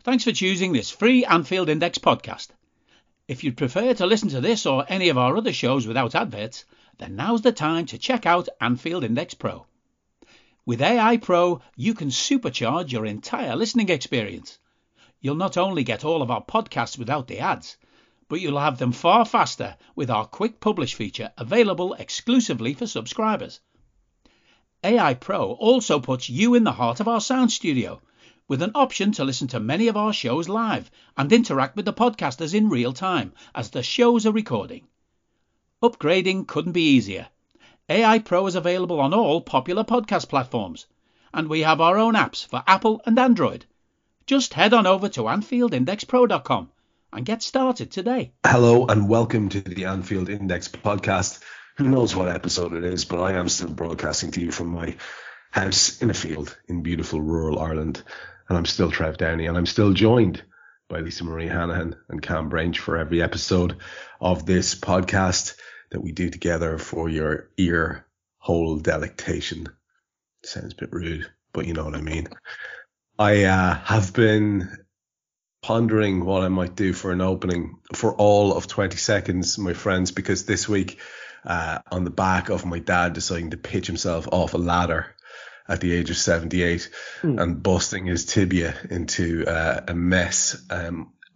Thanks for choosing this free Anfield Index podcast. If you'd prefer to listen to this or any of our other shows without adverts, then now's the time to check out Anfield Index Pro. With AI Pro, you can supercharge your entire listening experience. You'll not only get all of our podcasts without the ads, but you'll have them far faster with our Quick Publish feature available exclusively for subscribers. AI Pro also puts you in the heart of our sound studio, with an option to listen to many of our shows live and interact with the podcasters in real time as the shows are recording. Upgrading couldn't be easier. AI Pro is available on all popular podcast platforms, and we have our own apps for Apple and Android. Just head on over to AnfieldIndexPro.com and get started today. Hello and welcome to the Anfield Index podcast. Who knows what episode it is, but I am still broadcasting to you from my house in a field in beautiful rural Ireland. And I'm still Trev Downey, and I'm still joined by Lisa Marie Hanahan and Cam Branch for every episode of this podcast that we do together for your ear hole delectation. Sounds a bit rude, but you know what I mean. I have been pondering what I might do for an opening for all of 20 seconds, my friends, because this week, on the back of my dad deciding to pitch himself off a ladder at the age of 78 and busting his tibia into a mess.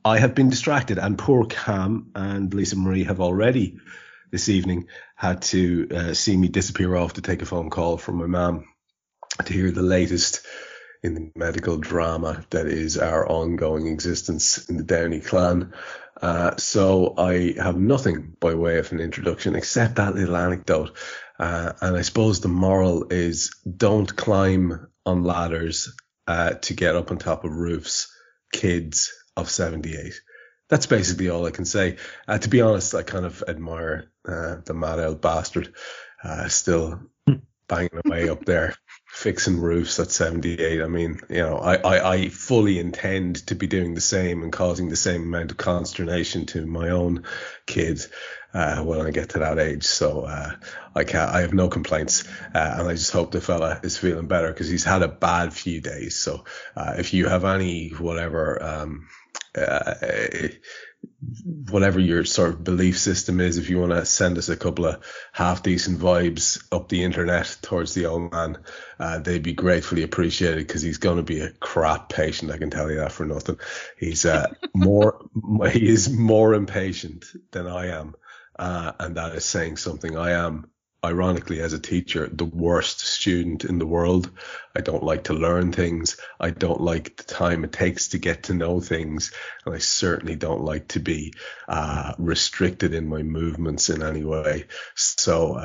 I have been distracted, and poor Cam and Lisa Marie have already this evening had to see me disappear off to take a phone call from my mum to hear the latest in the medical drama that is our ongoing existence in the Downey clan. So I have nothing by way of an introduction except that little anecdote. And I suppose the moral is don't climb on ladders to get up on top of roofs, kids of 78. That's basically all I can say. To be honest, I kind of admire the mad old bastard still banging away up there, fixing roofs at 78. I mean, you know, I fully intend to be doing the same and causing the same amount of consternation to my own kids when I get to that age. So I have no complaints, and I just hope the fella is feeling better because he's had a bad few days. So if you have any whatever your sort of belief system is, if you want to send us a couple of half decent vibes up the internet towards the old man, they'd be gratefully appreciated, because he's going to be a crap patient. I can tell you that for nothing. He's he is more impatient than I am, and that is saying something. I am, ironically, as a teacher, the worst student in the world. I don't like to learn things. I don't like the time it takes to get to know things. And I certainly don't like to be restricted in my movements in any way. So,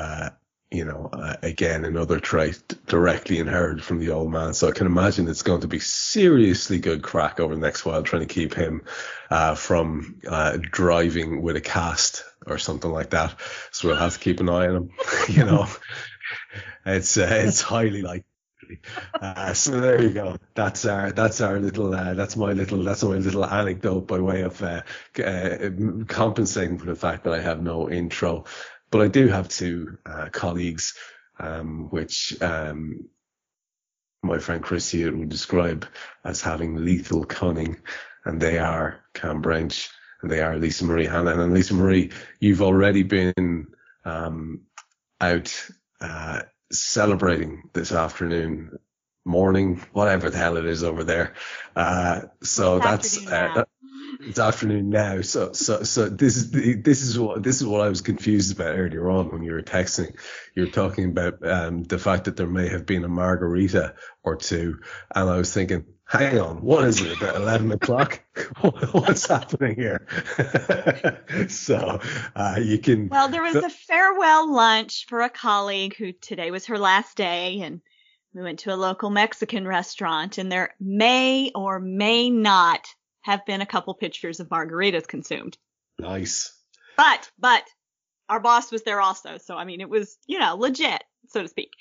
again, another trait directly inherited from the old man. So I can imagine it's going to be seriously good crack over the next while trying to keep him from driving with a cast or something like that. So we'll have to keep an eye on him. You know, it's highly likely. So there you go. That's my little anecdote by way of compensating for the fact that I have no intro. But I do have two colleagues, which my friend Chris here would describe as having lethal cunning, and they are Cam Branch and they are Lisa Marie Hanahan. And Lisa Marie, you've already been out celebrating this afternoon, morning, whatever the hell it is over there. So that's it's afternoon now. So this is what I was confused about earlier on when you were texting. You were talking about the fact that there may have been a margarita or two, and I was thinking, hang on, what is it, about 11 o'clock? What's happening here? So you can... Well, there was a farewell lunch for a colleague who today was her last day, and we went to a local Mexican restaurant, and there may or may not have been a couple pitchers of margaritas consumed. Nice. But our boss was there also, so I mean, it was, legit, so to speak.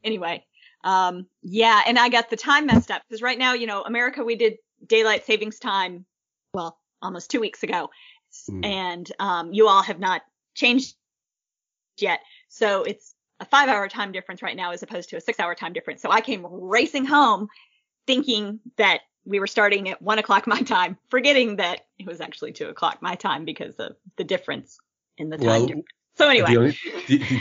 Anyway. And I got the time messed up because right now, America, we did daylight savings time, well, almost 2 weeks ago. And, you all have not changed yet. So it's a 5-hour time difference right now as opposed to a 6-hour time difference. So I came racing home thinking that we were starting at 1 o'clock my time, forgetting that it was actually 2 o'clock my time because of the difference in the time difference. So anyway.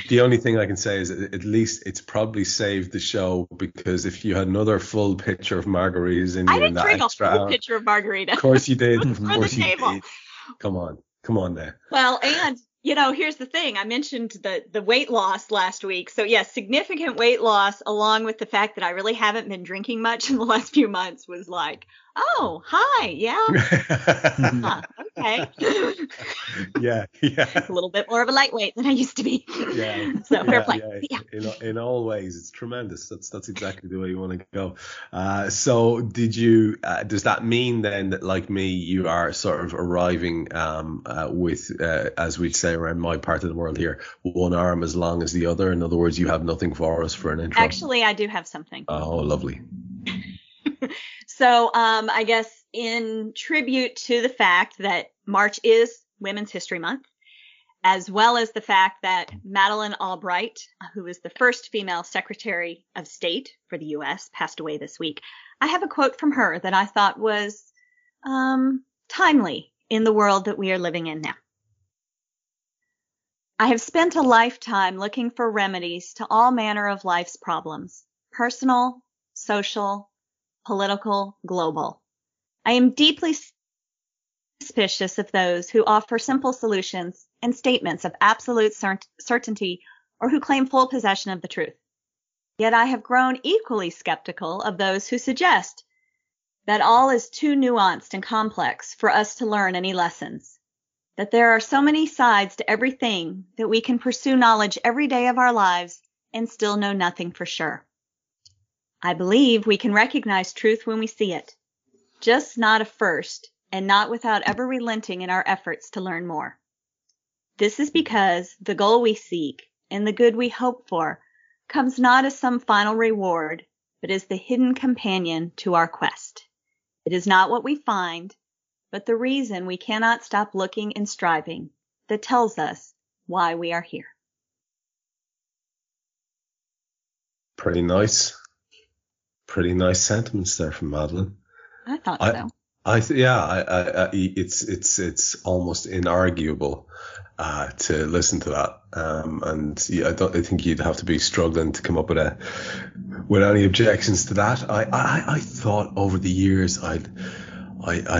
The only thing I can say is that at least it's probably saved the show, because if you had another full pitcher of margaritas in you in that extra hour. I didn't drink a full pitcher of margarita. Of course you did. Of course you did. Come on there. Well, and here's the thing. I mentioned the weight loss last week. So yes, significant weight loss, along with the fact that I really haven't been drinking much in the last few months, was like, oh, hi, yeah. Okay. Yeah. A little bit more of a lightweight than I used to be. Yeah. So fair play. Yeah. In all ways, it's tremendous. That's exactly the way you want to go. So did you? Does that mean then that, like me, you are sort of arriving with, as we'd say around my part of the world here, one arm as long as the other? In other words, you have nothing for us for an intro. Actually, I do have something. Oh, lovely. So I guess in tribute to the fact that March is Women's History Month, as well as the fact that Madeleine Albright, who was the first female Secretary of State for the U.S., passed away this week, I have a quote from her that I thought was timely in the world that we are living in now. I have spent a lifetime looking for remedies to all manner of life's problems, personal, social, political, global. I am deeply suspicious of those who offer simple solutions and statements of absolute certainty, or who claim full possession of the truth. Yet I have grown equally skeptical of those who suggest that all is too nuanced and complex for us to learn any lessons, that there are so many sides to everything that we can pursue knowledge every day of our lives and still know nothing for sure. I believe we can recognize truth when we see it, just not at first, and not without ever relenting in our efforts to learn more. This is because the goal we seek and the good we hope for comes not as some final reward, but as the hidden companion to our quest. It is not what we find, but the reason we cannot stop looking and striving that tells us why we are here. Pretty nice sentiments there from Madeleine. I thought so. It's almost inarguable to listen to that, and yeah, I think you'd have to be struggling to come up with any objections to that. I thought over the years I'd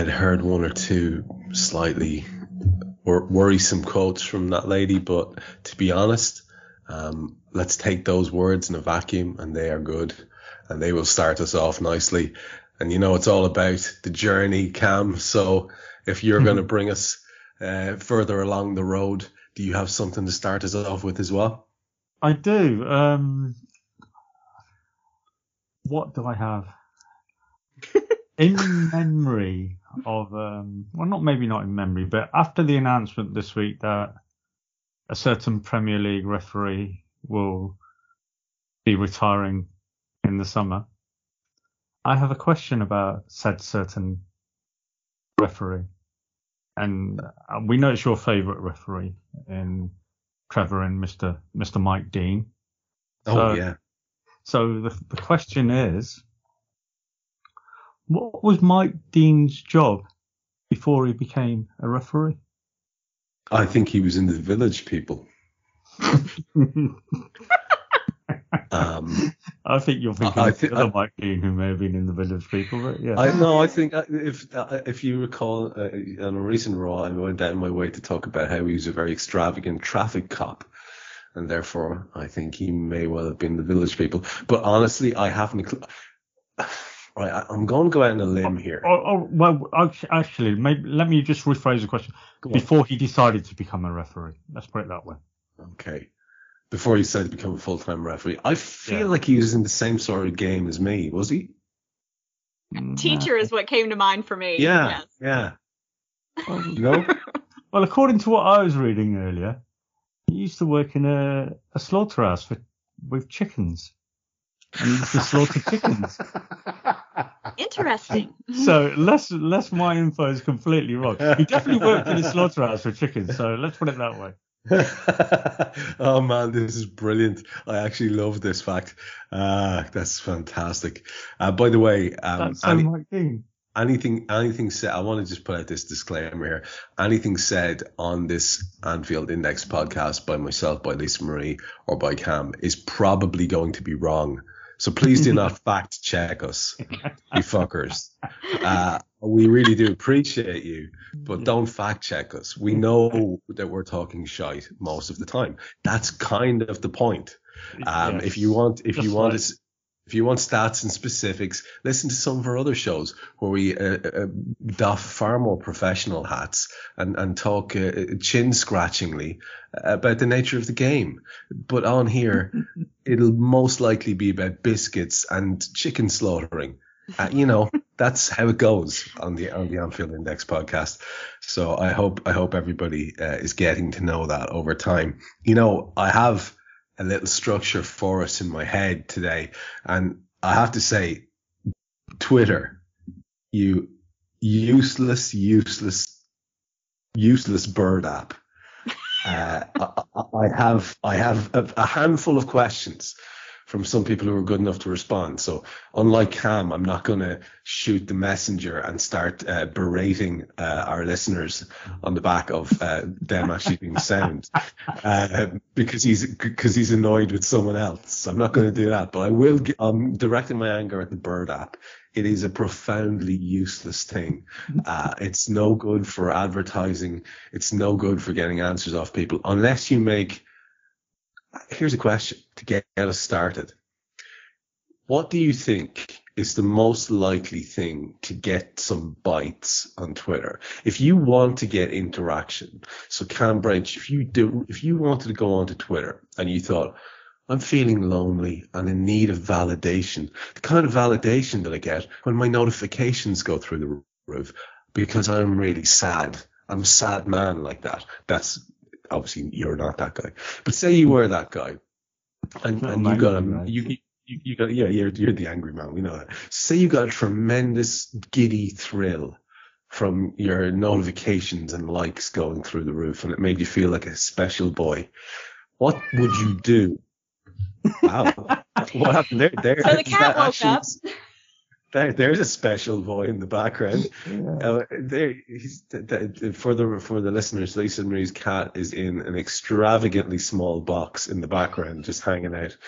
heard one or two slightly worrisome quotes from that lady, but to be honest, let's take those words in a vacuum, and they are good, and they will start us off nicely. And it's all about the journey, Cam. So if you're going to bring us further along the road, do you have something to start us off with as well? I do. What do I have? In memory of, maybe not in memory, but after the announcement this week that a certain Premier League referee will be retiring in the summer, I have a question about said certain referee. And we know it's your favourite referee in Trevor and Mr. Mike Dean. Yeah. So the question is, what was Mike Dean's job before he became a referee? I think he was in the Village People. I think you're thinking of the other Mike Dean who may have been in the Village People, but yeah. I think if you recall, on a recent Raw, I went down my way to talk about how he was a very extravagant traffic cop, and therefore I think he may well have been the Village People. But honestly, I haven't a clue. Right, I'm going to go out on a limb here. Well, actually, maybe let me just rephrase the question. Before he decided to become a referee, let's put it that way. Okay. Before he decided to become a full-time referee. I feel like he was in the same sort of game as me, was he? Teacher is what came to mind for me. Yeah, yes. Yeah. No? Well, according to what I was reading earlier, he used to work in a slaughterhouse with chickens. And he used to slaughter chickens. Interesting. So, unless my info is completely wrong. He definitely worked in a slaughterhouse with chickens, so let's put it that way. Oh man, this is brilliant. I actually love this fact. That's fantastic. By the way, that's Mike Dean. anything said, I want to just put out this disclaimer here. Anything said on this Anfield Index podcast by myself, by Lisa Marie, or by Cam is probably going to be wrong. So please do not fact check us, you fuckers. We really do appreciate you, but don't fact check us. We know that we're talking shite most of the time. That's kind of the point. Yes. If you want stats and specifics, listen to some of our other shows where we doff far more professional hats and talk chin scratchingly about the nature of the game. But on here, it'll most likely be about biscuits and chicken slaughtering. That's how it goes on the Anfield Index podcast. So I hope everybody is getting to know that over time. I have a little structure for us in my head today, and I have to say, Twitter, you useless bird app. I have a handful of questions from some people who are good enough to respond. So unlike Cam, I'm not going to shoot the messenger and start berating our listeners on the back of them actually being sound because he's annoyed with someone else. I'm not going to do that, but I'm directing my anger at the bird app. It is a profoundly useless thing. It's no good for advertising. It's no good for getting answers off people unless you make. Here's a question to get us started. What do you think is the most likely thing to get some bites on Twitter? If you want to get interaction, so Cam Branch, if you wanted to go onto Twitter and you thought, I'm feeling lonely and in need of validation, the kind of validation that I get when my notifications go through the roof because I'm really sad. I'm a sad man like that. That's obviously you're not that guy, but say you were that guy, and you got you're the angry man. We know that. Say you got a tremendous giddy thrill from your notifications and likes going through the roof, and it made you feel like a special boy. What would you do? Wow, what happened there? So the cat woke up. There's a special boy in the background. Yeah. For the listeners, Lisa Marie's cat is in an extravagantly small box in the background, just hanging out.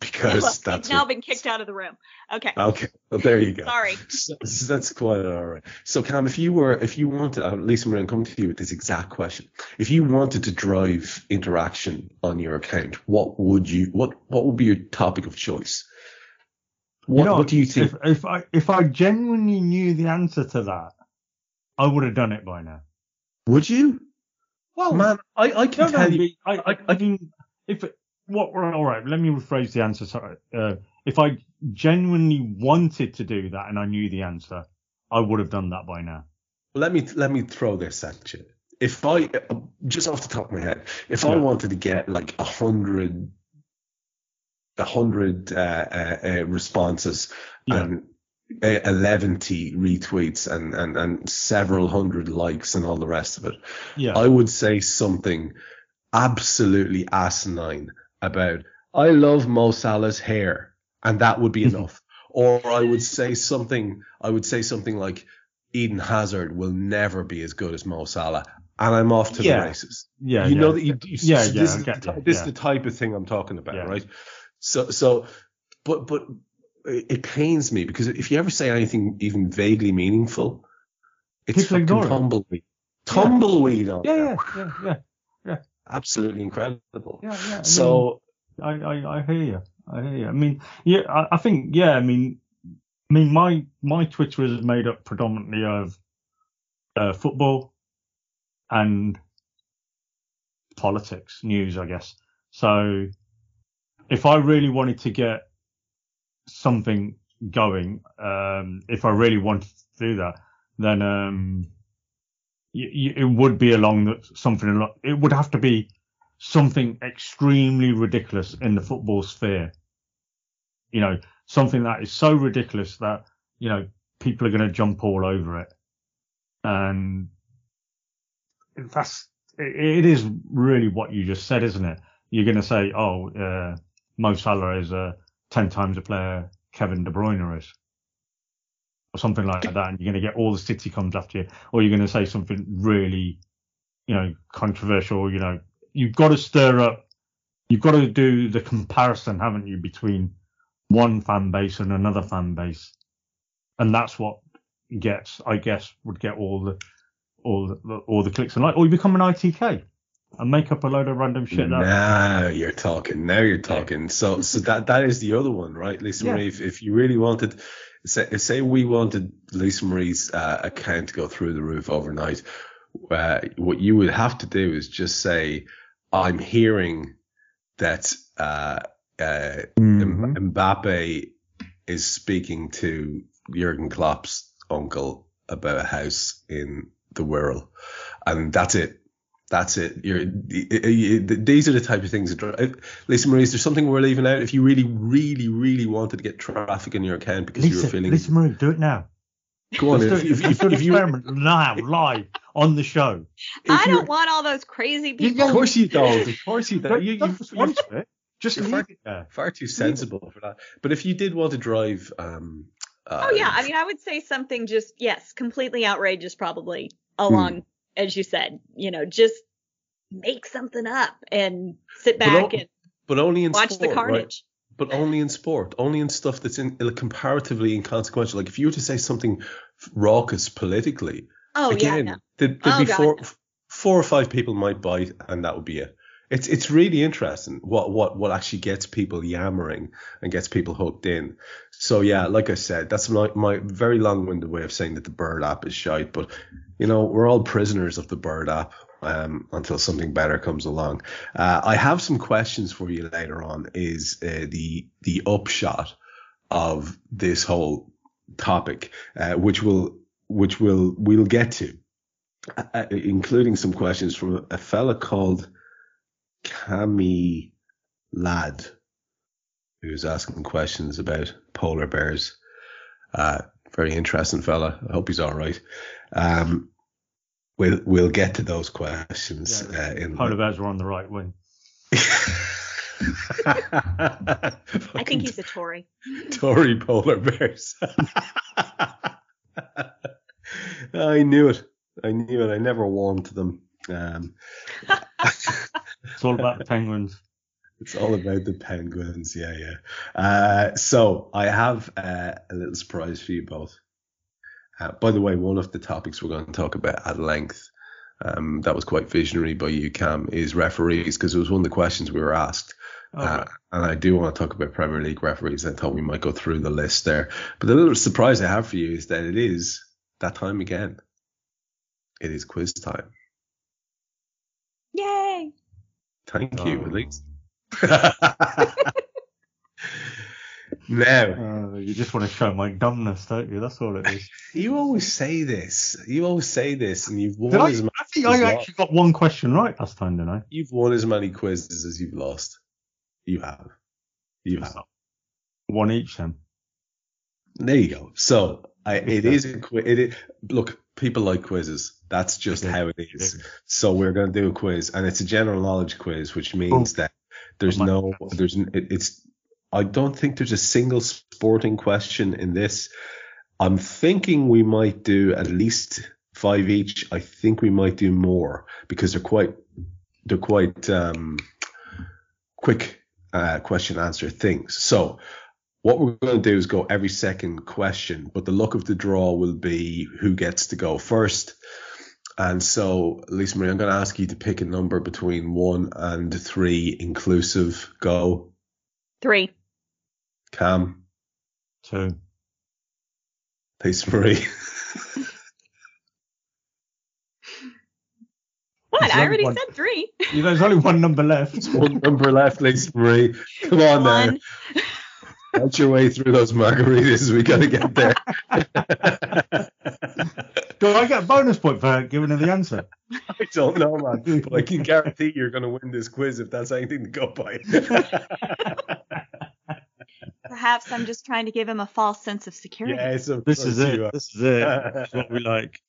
Because that's now been kicked out of the room. Okay. Okay. Well, there you go. Sorry. So that's quite all right. So Cam, if you wanted, Lisa Marie, I'm coming to you with this exact question. If you wanted to drive interaction on your account, what would be your topic of choice? What do you think? If I genuinely knew the answer to that, I would have done it by now. Would you? Well, man, I can tell you. I mean, all right, let me rephrase the answer. Sorry. If I genuinely wanted to do that and I knew the answer, I would have done that by now. Let me throw this at you. If I, just off the top of my head, if I wanted to get like 100 responses and 11 retweets and several hundred likes and all the rest of it, I would say something absolutely asinine about I love Mo Salah's hair, and that would be enough. Or I would say something like Eden Hazard will never be as good as Mo Salah, and I'm off to the races. Know that this is the type of thing I'm talking about, right? So, but it pains me because if you ever say anything even vaguely meaningful, it's fucking tumbleweed on there. Yeah. Absolutely incredible. Yeah. So I hear you. I mean, I think, I mean, my Twitter is made up predominantly of football and politics, news, I guess. So if I really wanted to get something going, if I really wanted to do that, then it would be it would have to be something extremely ridiculous in the football sphere. Something that is so ridiculous that, people are going to jump all over it. And it is really what you just said, isn't it? You're going to say, Mo Salah is 10 times a player Kevin De Bruyne is. or something like that, and you're going to get all the sitcoms after you, or you're going to say something really, controversial. You've got to stir up. You've got to do the comparison, haven't you, between one fan base and another fan base, and that's what would get all the clicks and likes. Or you become an ITK and make up a load of random shit. Now you're talking. So that is the other one, right, Lisa Marie? If you really wanted, say we wanted Lisa Marie's account to go through the roof overnight, what you would have to do is just say, I'm hearing that Mbappe is speaking to Jurgen Klopp's uncle about a house in the Wirral, and that's it. These are the type of things that Lisa Marie, is there something we're leaving out? If you really, really, really wanted to get traffic in your account because you were feeling... Lisa Marie, do it now. Go on. If you experiment now, live, on the show. I don't want all those crazy people. Of course you don't. You're far too sensible for that. But if you did want to drive... I would say something just, completely outrageous probably along... As you said, just make something up and sit back and watch the carnage. Right? But only in sport, only in stuff that's comparatively inconsequential. Like if you were to say something raucous politically, there'd be four or five people might bite, and that would be it. It's really interesting what actually gets people yammering and gets people hooked in. So yeah, like I said, that's my very long-winded way of saying that the Bird app is shite. But we're all prisoners of the Bird app until something better comes along. I have some questions for you later on. Is the upshot of this whole topic, which we'll get to, including some questions from a fella called Cami Lad, who's asking questions about polar bears. Very interesting fella. I hope he's all right. We'll get to those questions. Polar bears are on the right wing. I think he's a Tory. Tory polar bears. I knew it. I never warmed to them. It's all about the penguins. It's all about the penguins. Yeah. So I have a little surprise for you both. By the way, one of the topics we're going to talk about at length, that was quite visionary by you, Cam, is referees, because it was one of the questions we were asked. And I do want to talk about Premier League referees. I thought we might go through the list there. But the little surprise I have for you is that it is that time again. It is quiz time. Yay! Thank you, at least. Now, you just want to show my dumbness, don't you? That's all it is. You always say this, and you've won I think I actually got one question right last time, didn't I? You've won as many quizzes as you've lost. You have. One each, then. There you go. So it is a quiz. Look, people like quizzes. That's just how it is. So we're going to do a quiz, and it's a general knowledge quiz, which means that I don't think there's a single sporting question in this. I'm thinking we might do at least 5 each. I think we might do more because they're quite quick question answer things. So what we're going to do is go every second question, but the luck of the draw will be who gets to go first. And so, Lisa Marie, I'm going to ask you to pick a number between 1 and 3 inclusive. Go. 3. Cam. 2. Lisa Marie. What? I already said 3. There's only one number left. There's one number left, Lisa Marie. Come on now. Watch your way through those margaritas. We got to get there. Do I get a bonus point for giving her the answer? I don't know, man. But I can guarantee you're going to win this quiz if that's anything to go by. Perhaps I'm just trying to give him a false sense of security. Yeah, this is it. This is what we like.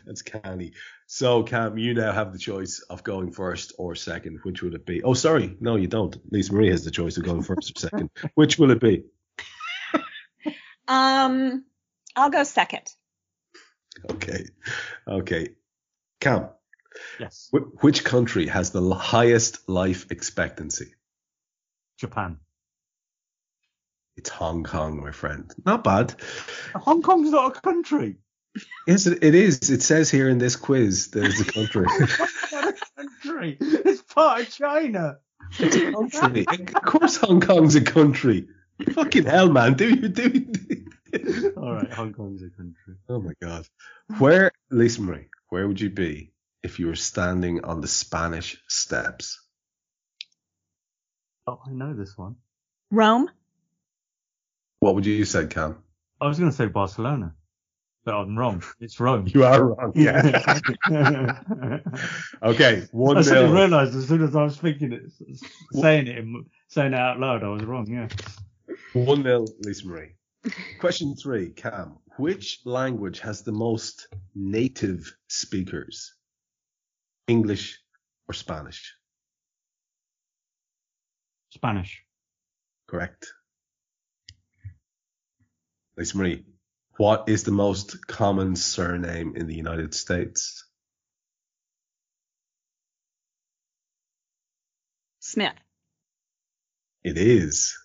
That's canny. So, Cam, you now have the choice of going first or second. Which would it be? Oh, sorry. No, you don't. Lisa Marie has the choice of going first or second. Which will it be? I'll go second. Okay. Cam, Yes. which country has the highest life expectancy? Japan. It's Hong Kong, my friend. Not bad. Hong Kong's not a country. Yes, it is. It says here in this quiz there's a country. It's not a country. It's part of China. It's a country. Of course Hong Kong's a country. Fucking hell, man. Do you? All right, Hong Kong's a country. Oh, my God. Where, Lisa Marie, where would you be if you were standing on the Spanish steps? Oh, I know this one. Rome. What would you say, Cam? I was going to say Barcelona, but I'm wrong. It's Rome. You are wrong. Yeah. Okay, 1-0. I suddenly realised as soon as I was thinking it, saying it out loud, I was wrong. Yeah. 1-0, Lisa Marie. Question 3, Cam. Which language has the most native speakers? English or Spanish? Spanish. Correct. Lisa Marie, what is the most common surname in the United States? Smith. It is.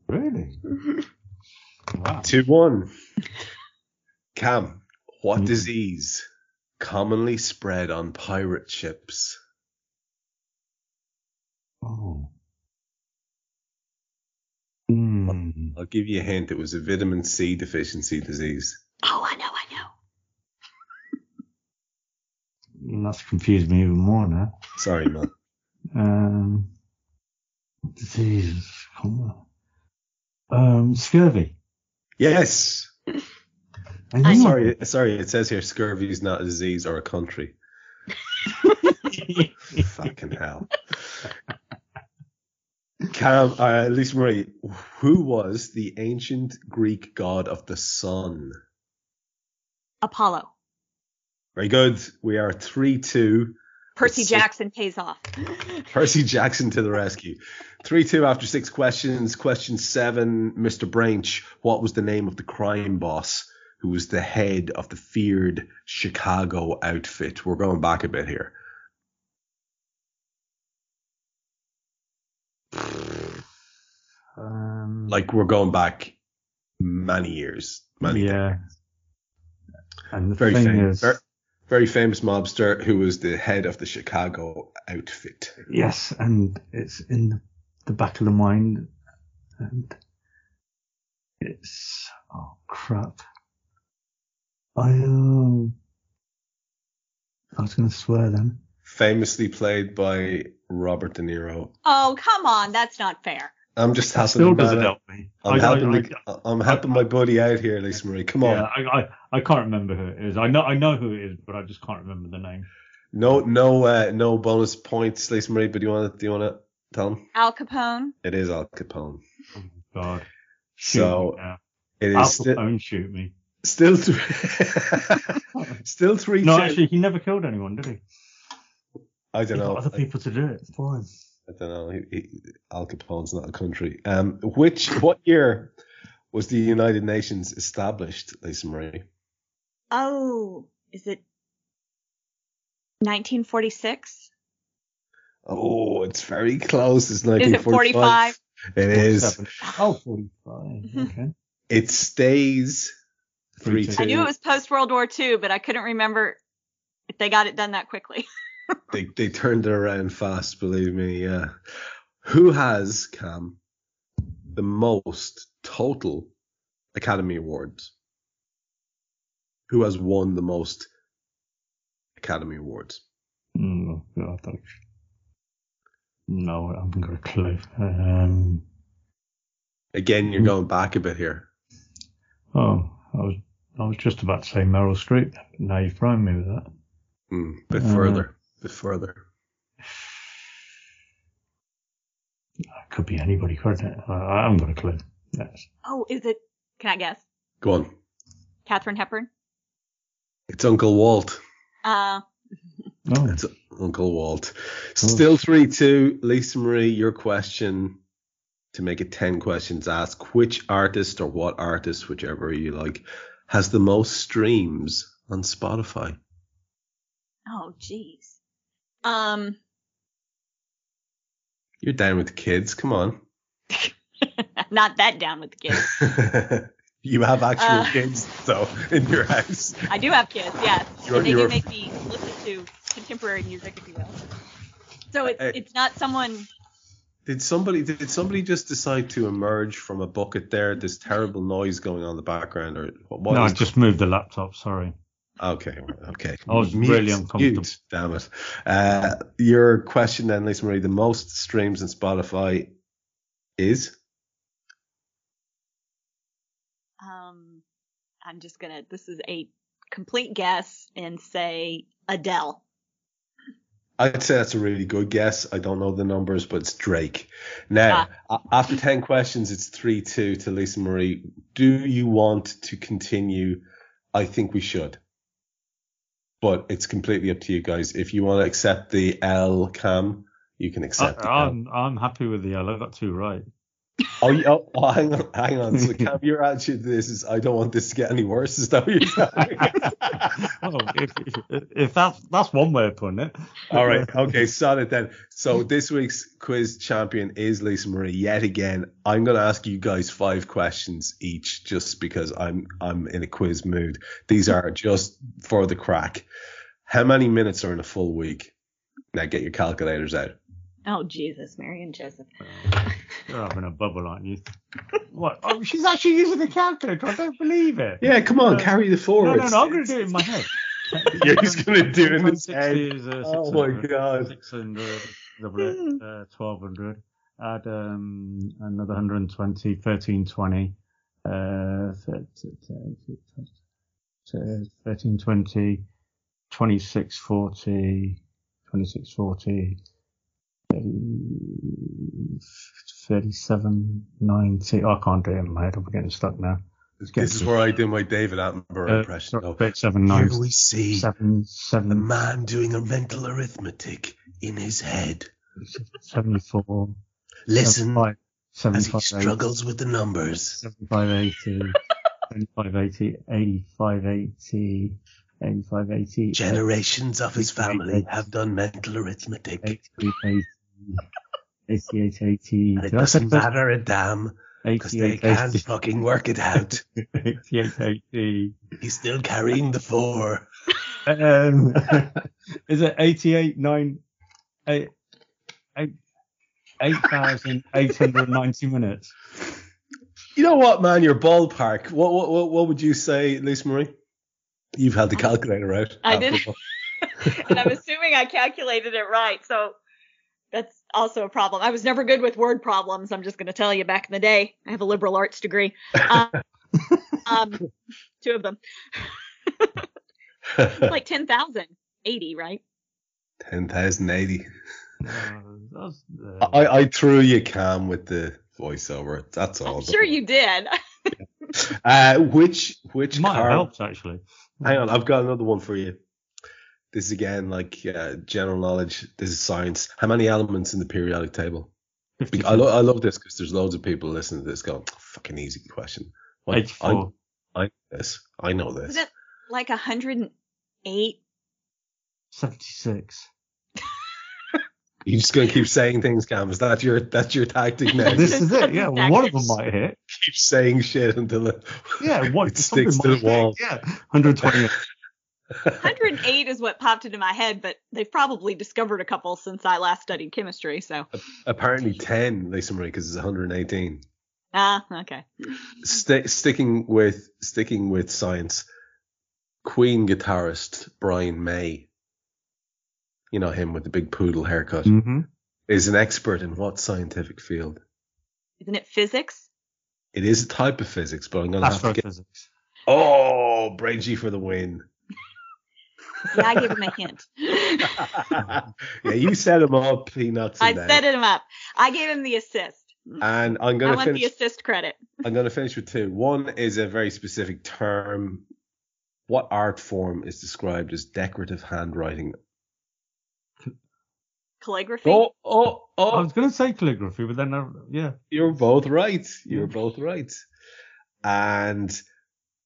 Really? Wow. 2-1. Cam, what disease commonly spread on pirate ships? Oh. I'll give you a hint. It was a vitamin C deficiency disease. Oh, I know. That's confused me even more now. Sorry, man. Disease. Scurvy. Yes. Sorry. Sorry. It says here scurvy is not a disease or a country. Fucking hell. Cam, Lisa Marie, who was the ancient Greek god of the sun? Apollo. Very good. We are 3-2. Percy Jackson pays off. Percy Jackson to the rescue. 3-2 after 6 questions. Question 7, Mr. Branch, what was the name of the crime boss who was the head of the feared Chicago outfit? We're going back a bit here. Like we're going back many years. Yeah. And the very thing famous, is, very famous mobster who was the head of the Chicago outfit. yes, and it's in the back of the mind, and it's crap. I was going to swear then. Famously played by Robert De Niro. Oh, come on. That's not fair. I'm just helping. Still doesn't help me. I'm helping my buddy out here, Lisa Marie. Come on. Yeah, I can't remember who it is. I know who it is, but I just can't remember the name. No bonus points, Lisa Marie. But do you want to tell him? Al Capone. It is Al Capone. Oh God. It is Al Capone shoot me. Still 3-2. No, actually, he never killed anyone, did he? I don't know. Got other people to do it for him. I don't know. Al Capone's not a country. What year was the United Nations established, Lisa Marie? Oh, is it 1946? Oh, it's very close. It's 1945. Is it 45? It is. Oh, 45. Okay. It stays 3-2. I knew it was post World War II, but I couldn't remember if they got it done that quickly. They turned it around fast, believe me. Yeah. Who has, Cam, the most total Academy Awards? Who has won the most Academy Awards? Oh, God. No, I haven't got a clue. Again, you're going back a bit here. Oh, I was just about to say Meryl Streep. Now you've thrown me with that. Bit further. It could be anybody, couldn't it? I haven't got a clue. Yes. Oh, is it? Can I guess? Go on. Katharine Hepburn? It's Uncle Walt. It's Uncle Walt. Still 3-2. Lisa Marie, your question to make it 10 questions asked. Which artist or what artist, whichever you like, has the most streams on Spotify? Oh, jeez. You're down with the kids. Come on. Not that down with the kids. You have actual kids, though, in your house. I do have kids, yes. And they You're- do make me listen to contemporary music, if you will. So it's not someone... Did somebody just decide to emerge from a bucket there? There's terrible noise going on in the background, or what? No, I just moved the laptop. Sorry. Okay. I was really uncomfortable. Mute, damn it. Your question then, Lisa Marie, the most streams on Spotify is? I'm just gonna, this is a complete guess, and say Adele. I'd say that's a really good guess. I don't know the numbers, but it's Drake. Now, after 10 questions, it's 3-2 to Lisa Marie. Do you want to continue? I think we should. But it's completely up to you guys. If you want to accept the L, Cam, you can accept the L. I'm happy with the L. I got 2 right. Hang on. So, Cam, your attitude to this is, I don't want this to get any worse. Is that what you're saying? If that's one way of putting it. All right. Okay. Solid then. So this week's quiz champion is Lisa Marie yet again. I'm going to ask you guys 5 questions each, just because I'm in a quiz mood. These are just for the crack. How many minutes are in a full week? Now get your calculators out. Oh, Jesus, Mary and Joseph. You're having a bubble, aren't you? What? Oh, she's actually using a calculator. I don't believe it. Yeah, come on, carry the forward. No, I'm going to do it in my head. Yeah, he's going to do it in his head. Oh my God. 600, 1200. Add another 120, 1320. 1320, 2640, 3790. Oh, I can't do it in my head. I'm getting stuck now. This is where I do my David Attenborough impression. Here we see seven, a man doing a mental arithmetic in his head. 74. Listen 75, as he struggles with the numbers. 7580, 7580, 8580, 8580. Generations of his family have done mental arithmetic. 8880. And it doesn't matter a damn, because they can't fucking work it out. 8880. He's still carrying the 4. Is it 8,890 minutes? You know what, man? Your ballpark. What would you say, Lisa Marie? You've had the calculator out. I did. And I'm assuming I calculated it right, so that's also a problem. I was never good with word problems. I'm just going to tell you, back in the day, I have a liberal arts degree. 2 of them. Like 10,080, right? 10,080. I threw you, Cam, with the voiceover. That's all. I'm sure you did. Which might have car helped, actually. Hang on, I've got another one for you. This is again like general knowledge. This is science. How many elements in the periodic table? 52. I love this because there's loads of people listening to this going, fucking easy question. 84. I know this. Is it like 108? 76. You're just going to keep saying things, Cam. Is that your tactic now? This is it. Yeah, one of them might hit. Keep saying shit until it sticks to the wall. Yeah, 128. 108 is what popped into my head, but they've probably discovered a couple since I last studied chemistry. So apparently 10, Lisa Marie, because it's 118. Okay. Sticking with science, Queen guitarist Brian May, you know him with the big poodle haircut, is an expert in what scientific field? Isn't it physics? It is a type of physics, but I'm going to have to get... Astrophysics. Oh, Bridgie for the win. Yeah, I gave him a hint. Yeah, you set him up. He nuts him I down. set him up. I gave him the assist. And I want the assist credit. I'm going to finish with 2. One is a very specific term. What art form is described as decorative handwriting? Calligraphy? Oh. I was going to say calligraphy, but then, yeah. You're both right. And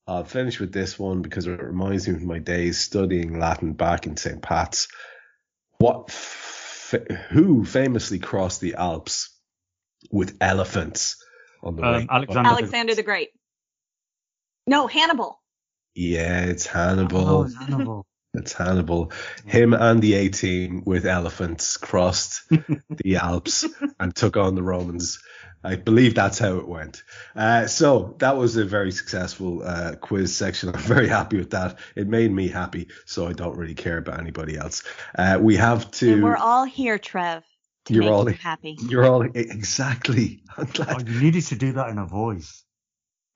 I'll finish with this one because it reminds me of my days studying Latin back in St. Pat's. Who famously crossed the Alps with elephants on the way? Alexander the Great. No, Hannibal. Yeah, it's Hannibal. Oh, it's Hannibal. It's Hannibal. Him and the A-team with elephants crossed the Alps and took on the Romans. I believe that's how it went. So that was a very successful quiz section. I'm very happy with that. It made me happy, so I don't really care about anybody else. We have to... And we're all here, Trev, to make you happy. You're all... Exactly. I'm glad. Oh, you needed to do that in a voice.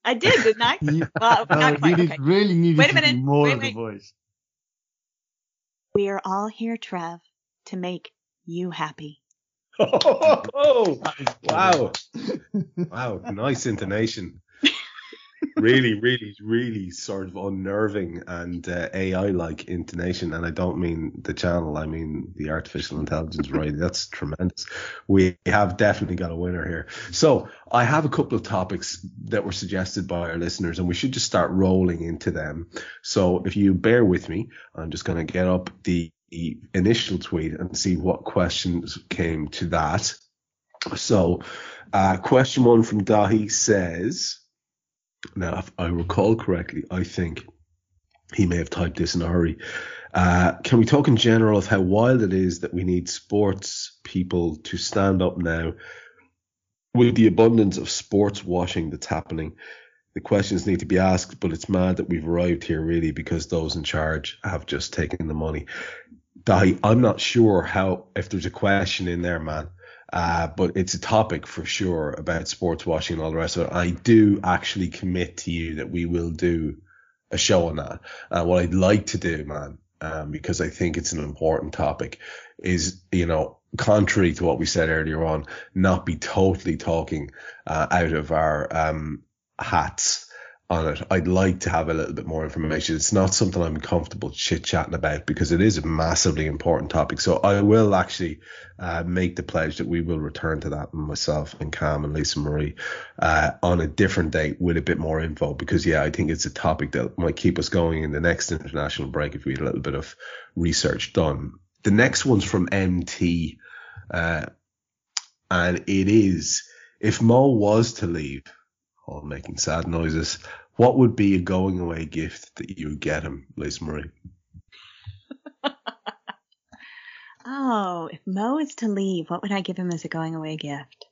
I did, didn't I? Well, not quite. Okay. Really needed Wait a minute. to do more of the voice. We are all here, Trev, to make you happy. Oh, wow. Wow, nice intonation. Really sort of unnerving and AI-like intonation. And I don't mean the channel, I mean the artificial intelligence, right? That's tremendous. We have definitely got a winner here. So I have a couple of topics that were suggested by our listeners, and we should just start rolling into them. So if you bear with me, I'm just going to get up the initial tweet and see what questions came to that. So question one from Dahi says, now if I recall correctly, I think he may have typed this in a hurry. Can we talk in general of how wild it is that we need sports people to stand up now with the abundance of sports washing that's happening? The questions need to be asked, but it's mad that we've arrived here really because those in charge have just taken the money. Dahi, I'm not sure if there's a question in there, man. But it's a topic for sure about sports washing and all the rest of it. I do actually commit to you that we will do a show on that. What I'd like to do, man, because I think it's an important topic, is, contrary to what we said earlier on, not be totally talking out of our hats on it. I'd like to have a little bit more information. It's not something I'm comfortable chit-chatting about because it is a massively important topic. So I will actually make the pledge that we will return to that, myself and Cam and Lisa Marie, on a different date with a bit more info, because I think it's a topic that might keep us going in the next international break if we had a little bit of research done. The next one's from MT, and it is, if Mo was to leave, all making sad noises, what would be a going away gift that you would get him, Lisa Marie? Oh, if Mo is to leave, what would I give him as a going away gift?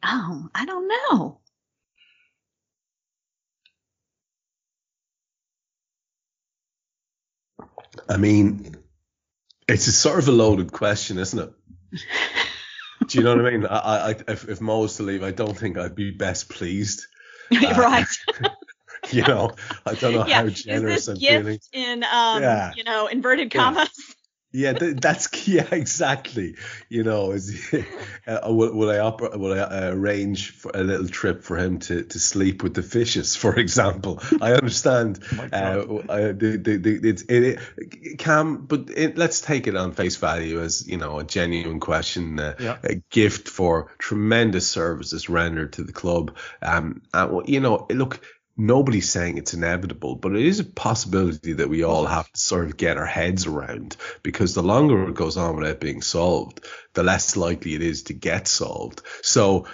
Oh, I don't know. I mean, it's a sort of a loaded question, isn't it? Do you know what I mean? If Mo was to leave, I don't think I'd be best pleased. Right. I don't know how generous I'm feeling. In inverted commas. Yeah, exactly. Will I arrange for a little trip for him to sleep with the fishes, for example? I understand. Cam, but let's take it on face value as a genuine question, a gift for tremendous services rendered to the club. Look. Nobody's saying it's inevitable, but it is a possibility that we all have to sort of get our heads around, because the longer it goes on without being solved, the less likely it is to get solved. So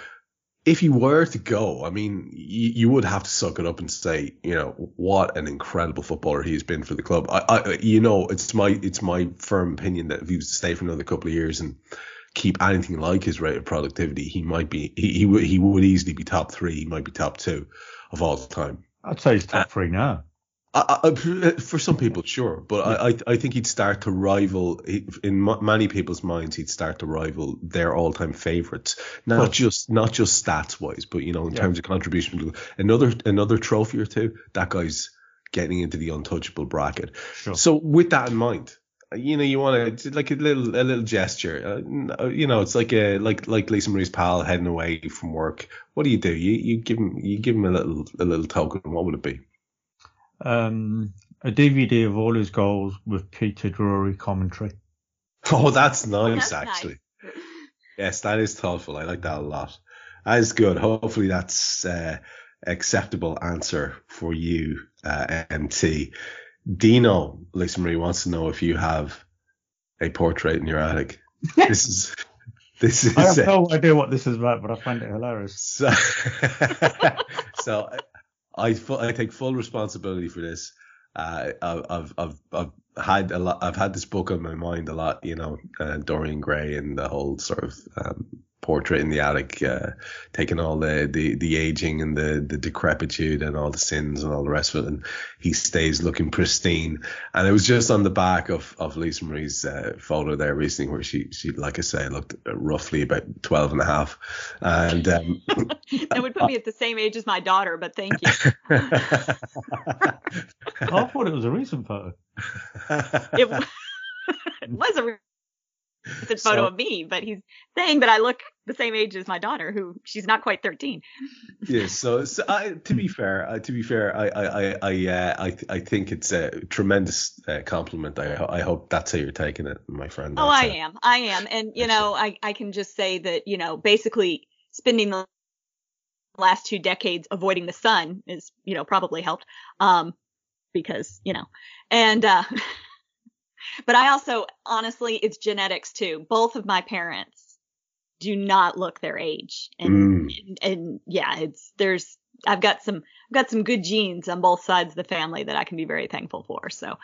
if you were to go, I mean, you would have to suck it up and say, what an incredible footballer he's been for the club. It's my firm opinion that if he was to stay for another couple of years and keep anything like his rate of productivity, he would easily be top 3. He might be top 2 of all time. I'd say he's top 3 now. For some people, sure, but I think he'd start to rival, in many people's minds, he'd start to rival their all-time favourites. Not just stats wise, but in terms of contribution. Another trophy or two, that guy's getting into the untouchable bracket. Sure. So with that in mind, you want to, like a little gesture. It's like Lisa Marie's pal heading away from work. What do? You give him a little token. What would it be? A DVD of all his goals with Peter Drury commentary. Oh, that's nice, actually. Nice. Yes, that is thoughtful. I like that a lot. That is good. Hopefully that's acceptable answer for you, MT. Dino, Lisa Marie, wants to know if you have a portrait in your attic. This is. I have no idea what this is about, but I find it hilarious. So I take full responsibility for this. I've had this book on my mind a lot, Dorian Gray and the whole sort of portrait in the attic, taking all the aging and the decrepitude and all the sins and all the rest of it, and he stays looking pristine. And it was just on the back of Lisa Marie's photo there recently, where she like I say looked roughly about 12 and a half, and that would put me at the same age as my daughter, but thank you. I thought it was a recent photo. It was a recent photo of me, but he's saying that I look the same age as my daughter, who she's not quite 13. Yeah. So to be fair, I think it's a tremendous compliment. I hope that's how you're taking it, my friend. Oh, I am, and I can just say that basically spending the last 2 decades avoiding the sun is probably helped, because and but I also, honestly, it's genetics too. Both of my parents do not look their age, and yeah, I've got some good genes on both sides of the family that I can be very thankful for. So,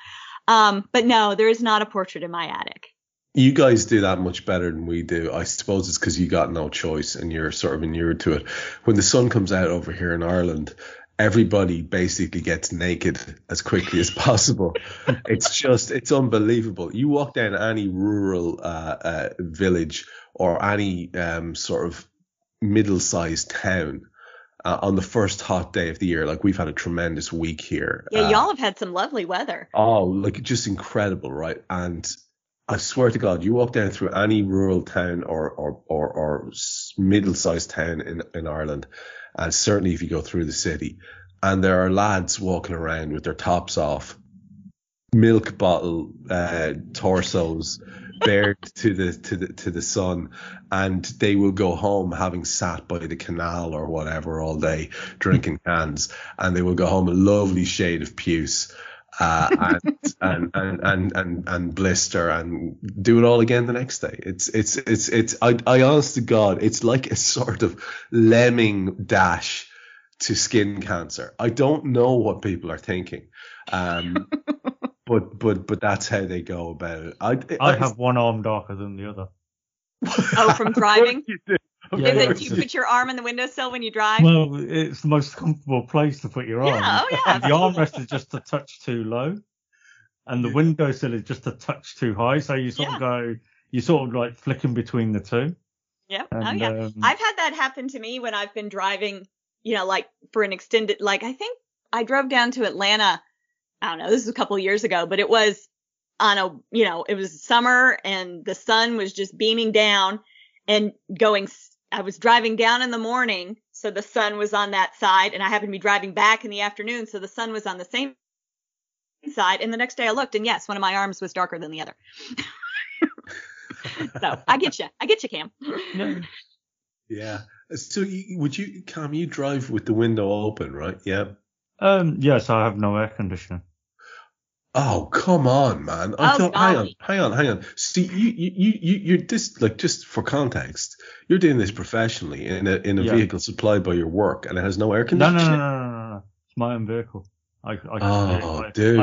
but no, there is not a portrait in my attic. You guys do that much better than we do. I suppose it's because you got no choice and you're sort of inured to it. When the sun comes out over here in Ireland, everybody basically gets naked as quickly as possible. It's unbelievable. You walk down any rural village or any sort of middle-sized town on the first hot day of the year. Like, we've had a tremendous week here. Yeah, y'all have had some lovely weather. Oh, like, just incredible, right? And I swear to God, you walk down through any rural town or middle-sized town in Ireland, and certainly if you go through the city, and there are lads walking around with their tops off, milk bottle torsos bared to the sun, and they will go home having sat by the canal or whatever all day drinking cans, and they will go home a lovely shade of puce. And blister and do it all again the next day. I honest to God, it's like a sort of lemming dash to skin cancer. I don't know what people are thinking, but that's how they go about it. I have one arm darker than the other. Oh, from driving? Yeah, do you put your arm in the windowsill when you drive? Well, it's the most comfortable place to put your arm. Yeah, oh yeah. And the armrest is just a touch too low, and the windowsill is just a touch too high. So you sort of like flicking between the two. Yeah. And, oh yeah. I've had that happen to me when I've been driving, like for an extended, like I think I drove down to Atlanta. I don't know. This was a couple of years ago, but it was on it was summer and the sun was just beaming down and going. I was driving down in the morning, so the sun was on that side, and I happened to be driving back in the afternoon, so the sun was on the same side. And the next day I looked, and yes, one of my arms was darker than the other. So I get you, Cam. Yeah. So Cam, you drive with the window open, right? Yeah. Yes, I have no air conditioning. Oh, come on, man. Hang on. See, you're just for context, you're doing this professionally in a vehicle supplied by your work, and it has no air conditioning. No. It's my own vehicle. I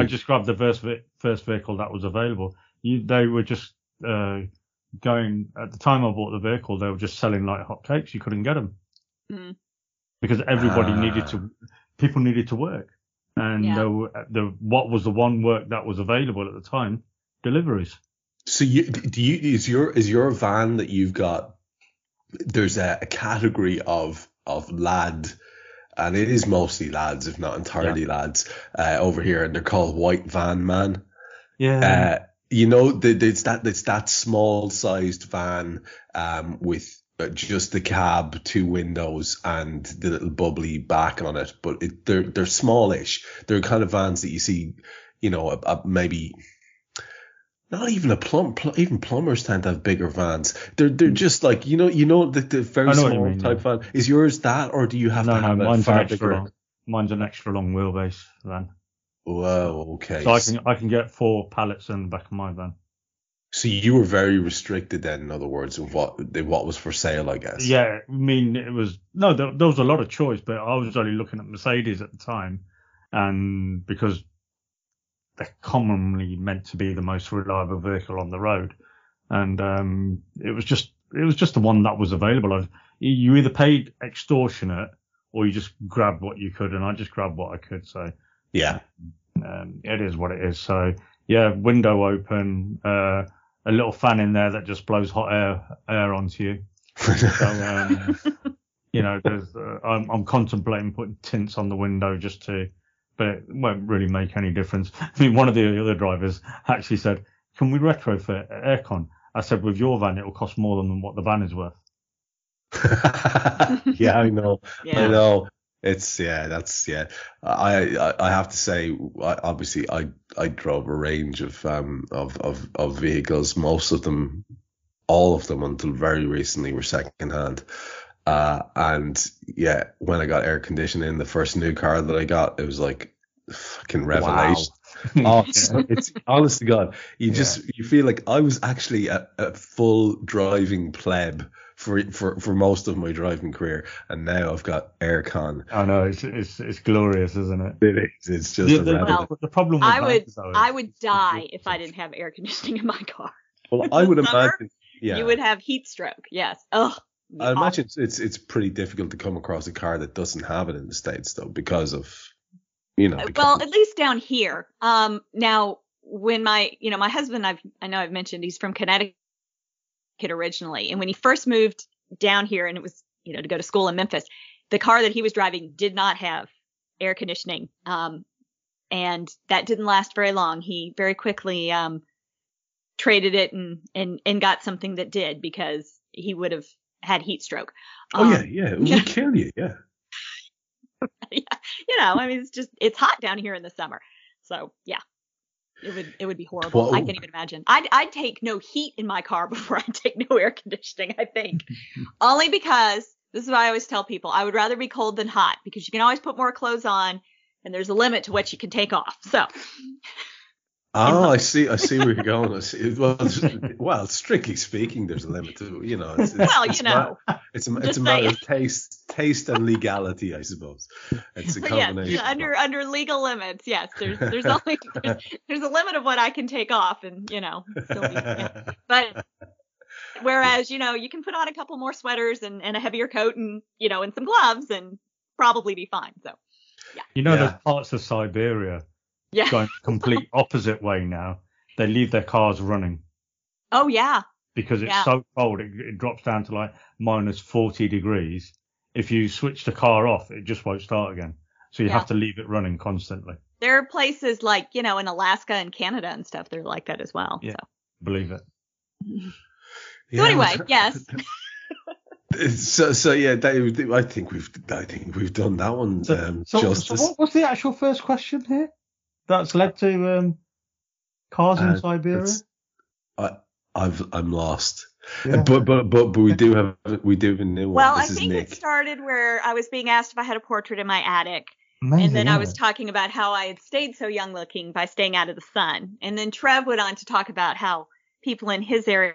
just grabbed the first vehicle that was available. They were just going, at the time I bought the vehicle, they were just selling like hotcakes. You couldn't get them because everybody people needed to work. And what was the one work that was available at the time? Deliveries. So is your van that you've got? There's a category of lad, and it is mostly lads, if not entirely lads, over here, and they're called white van man. Yeah. It's that small sized van with just the cab, 2 windows, and the little bubbly back on it. But they're smallish. They're kind of vans that you see, maybe not even even plumbers tend to have bigger vans. They're just like, the very I know what you small mean, type yeah. van. Is yours that, or do you have to have a mine's far bigger? Mine's an extra long wheelbase van. Whoa, okay. So I can get 4 pallets in the back of my van. So you were very restricted then, in other words, of what was for sale, I guess. Yeah, I mean, there was a lot of choice, but I was only looking at Mercedes at the time, and because they're commonly meant to be the most reliable vehicle on the road, and it was just the one that was available. You either paid extortionate or you just grabbed what you could, and I just grabbed what I could. So yeah, it is what it is. So yeah, window open, a little fan in there that just blows hot air onto you. So there's I'm contemplating putting tints on the window but it won't really make any difference. I mean, one of the other drivers actually said, "Can we retrofit aircon?" I said, "With your van, it will cost more than what the van is worth." Yeah, I know. Yeah. I know. I have to say, obviously, I drove a range of vehicles. Most of them, all of them, until very recently, were secondhand. And yeah, when I got air conditioning, the first new car that I got, it was like fucking revelation. Wow. Oh, it's honest to God, you feel like I was actually a full driving pleb for most of my driving career, and now I've got aircon. I know, it's glorious, isn't it? It is. It's just the problem with I would die if I didn't have air conditioning in my car. Well, I would imagine. Yeah. You would have heat stroke. Yes. Ugh. I imagine it's pretty difficult to come across a car that doesn't have it in the States, though, because of, well, at least down here. Now when my husband, I know I've mentioned, he's from Connecticut originally, and when he first moved down here, and it was, to go to school in Memphis, the car that he was driving did not have air conditioning. And that didn't last very long. He very quickly traded it and got something that did, because he would have had heat stroke. It would kill you. Yeah. Yeah. I mean, it's hot down here in the summer. So yeah, it would be horrible. Whoa. I can't even imagine. I'd take no heat in my car before I'd take no air conditioning, I think. Only because, this is what I always tell people, I would rather be cold than hot, because you can always put more clothes on and there's a limit to what you can take off. So. Oh, I see where you're going. I see. Well, strictly speaking, there's a limit to, it's a matter of taste and legality, I suppose. It's a combination. Yes, under legal limits, yes. There's only there's a limit of what I can take off, and still But whereas you can put on a couple more sweaters and a heavier coat and and some gloves and probably be fine. So yeah. There's parts of Siberia. Yeah. Going the complete opposite way now. They leave their cars running. Oh, yeah. Because it's so cold, it drops down to like minus 40 degrees. If you switch the car off, it just won't start again. So you have to leave it running constantly. There are places like, in Alaska and Canada and stuff, they're like that as well. Yeah, so. Believe it. So anyway, yes. So yeah, I think we've done that one justice. So what's the actual first question here? That's led to cars in Siberia. I'm lost. Yeah. But we do have a new one. Well, I think it started where I was being asked if I had a portrait in my attic. Amazing, and then I was talking about how I had stayed so young looking by staying out of the sun. And then Trev went on to talk about how people in his area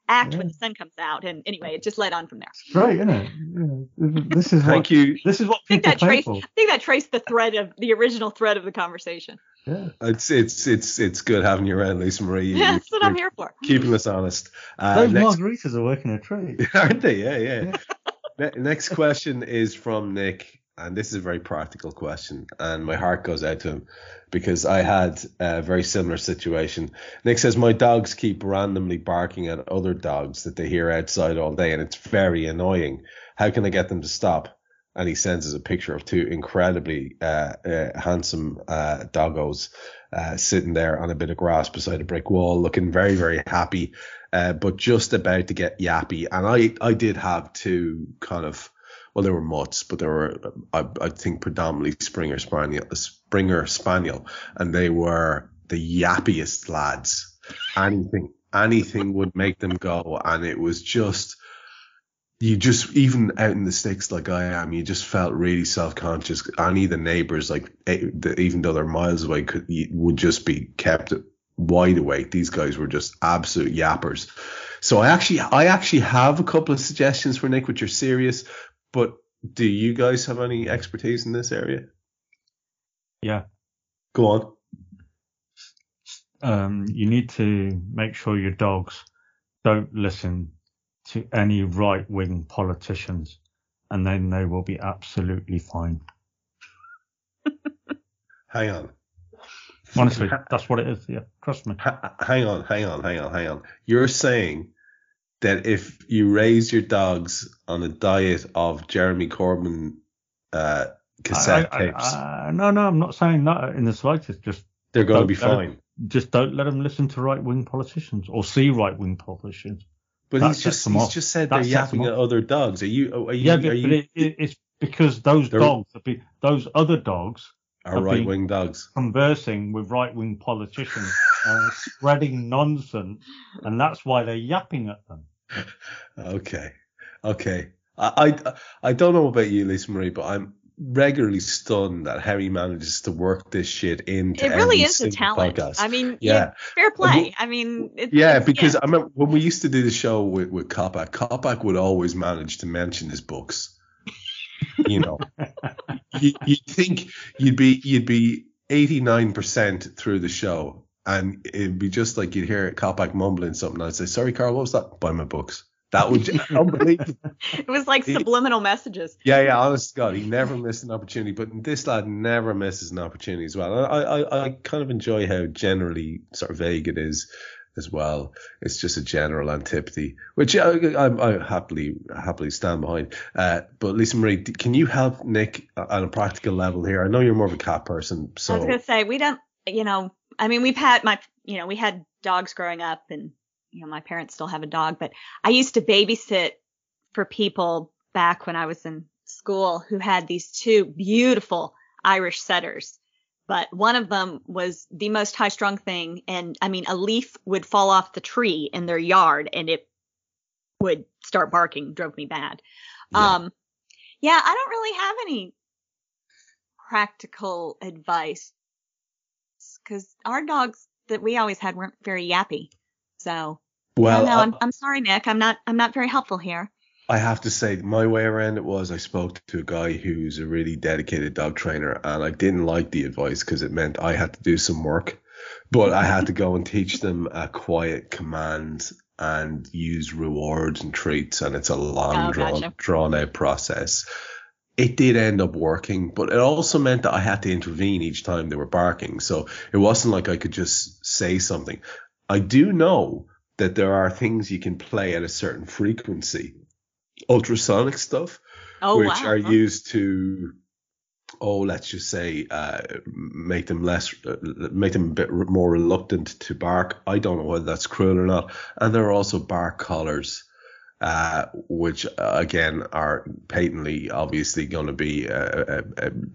act when the sun comes out. And anyway, it just led on from there. It's great, isn't it? Yeah. This is what people pay for. I think that traced the original thread of the conversation. Yeah. It's good having you around, Lisa Marie. Yeah, that's what I'm here for. Keeping us honest. Those margaritas are working a treat. Aren't they? Yeah. Next question is from Nick. And this is a very practical question, and my heart goes out to him because I had a very similar situation. Nick says, my dogs keep randomly barking at other dogs that they hear outside all day, and it's very annoying. How can I get them to stop? And he sends us a picture of 2 incredibly handsome doggos sitting there on a bit of grass beside a brick wall, looking very, very happy, but just about to get yappy. And I did have 2 kind of, well, they were mutts, but they were, I think, predominantly Springer Spaniel, and they were the yappiest lads. Anything would make them go, and it was just. You just, even out in the sticks like I am, you just felt really self-conscious. Any of the neighbours, like even though they're miles away, would just be kept wide awake. These guys were just absolute yappers. So I actually have a couple of suggestions for Nick, which are serious. But do you guys have any expertise in this area? Yeah. Go on. You need to make sure your dogs don't listen to any right-wing politicians, and then they will be absolutely fine. Hang on. Honestly, that's what it is. Yeah, trust me. Hang on. You're saying that if you raise your dogs on a diet of Jeremy Corbyn cassette tapes, no, I'm not saying that in the slightest. Just they're going to be fine. Just don't let them listen to right-wing politicians or see right-wing politicians. But he's just said they're yapping at other dogs. It's because those other dogs are right-wing dogs conversing with right-wing politicians, spreading nonsense, and that's why they're yapping at them. Okay. I don't know about you, Lisa Marie, but I'm regularly stunned at how he manages to work this shit into it really every is a talent podcast. I mean, yeah, fair play. I mean, because I remember when we used to do the show with Kopak would always manage to mention his books. You know, you'd think you'd be 89% through the show, and it'd be just like you'd hear Kopak mumbling something. I'd say, "Sorry, Carl, what was that?" "Buy my books." That was unbelievable. It was like subliminal messages. Yeah, honest to God, he never missed an opportunity. But this lad never misses an opportunity as well. I kind of enjoy how generally sort of vague it is as well. It's just a general antipathy, which I happily stand behind. But Lisa Marie, can you help Nick on a practical level here? I know you're more of a cat person. So I was going to say, we don't, I mean, we had dogs growing up, and my parents still have a dog, but I used to babysit for people back when I was in school who had these two beautiful Irish setters, but one of them was the most high-strung thing. And I mean, a leaf would fall off the tree in their yard and it would start barking, drove me mad. I don't really have any practical advice because our dogs that we always had weren't very yappy. So, well, I'm sorry, Nick. I'm not very helpful here. I have to say, my way around it was I spoke to a guy who's a really dedicated dog trainer, and I didn't like the advice because it meant I had to do some work, but I had to go and teach them a quiet command and use rewards and treats, and it's a long, drawn out process. It did end up working, but it also meant that I had to intervene each time they were barking. So it wasn't like I could just say something. I do know that there are things you can play at a certain frequency, ultrasonic stuff, which are used to, let's just say, make them a bit more reluctant to bark. I don't know whether that's cruel or not. And there are also bark collars, which again are patently, obviously going to be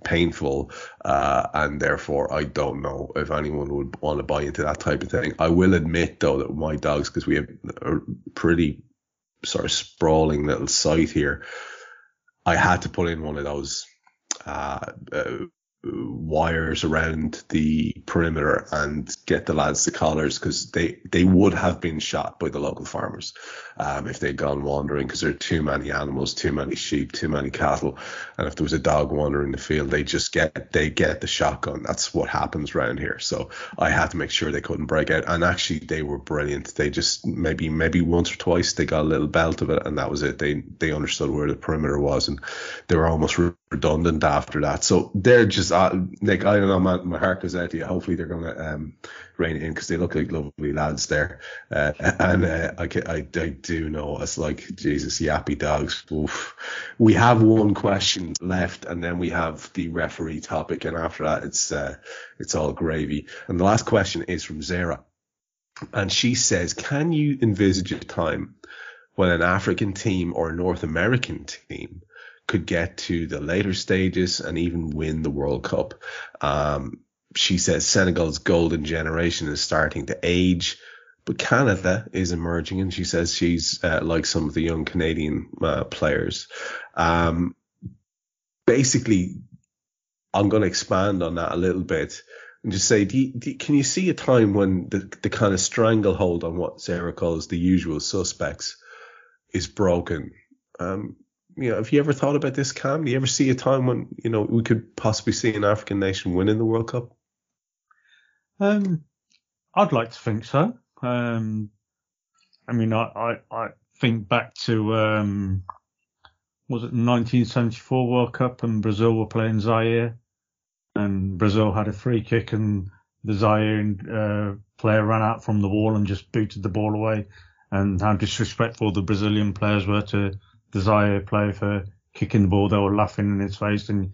painful, and therefore I don't know if anyone would want to buy into that type of thing. I will admit though that my dogs, because we have a pretty sort of sprawling little site here, I had to put in one of those wires around the perimeter and get the lads the collars, because they would have been shot by the local farmers if they'd gone wandering, because there are too many animals, too many sheep, too many cattle, and if there was a dog wandering the field, they get the shotgun. That's what happens around here. So I had to make sure they couldn't break out, and actually they were brilliant. They just maybe once or twice they got a little belt of it, and that was it. They understood where the perimeter was, and they were almost redundant after that. So they're just Nick, I don't know, my heart goes out to you. Hopefully they're going to rein it in, because they look like lovely lads there. I do know it's like, Jesus, yappy dogs. Oof. We have one question left, and then we have the referee topic, and after that it's all gravy. And the last question is from Zara, and she says, can you envisage a time when an African team or a North American team could get to the later stages and even win the World Cup? she says Senegal's golden generation is starting to age, but Canada is emerging, and she says she's like some of the young Canadian players. Basically, I'm going to expand on that a little bit and just say, can you see a time when the kind of stranglehold on what Sarah calls the usual suspects is broken? Have you ever thought about this, Cam? Do you ever see a time when, we could possibly see an African nation winning the World Cup? I'd like to think so. I think back to, was it the 1974 World Cup, and Brazil were playing Zaire, and Brazil had a free kick, and the Zaire player ran out from the wall and just booted the ball away, and how disrespectful the Brazilian players were to the Zaire player for kicking the ball. They were laughing in his face, and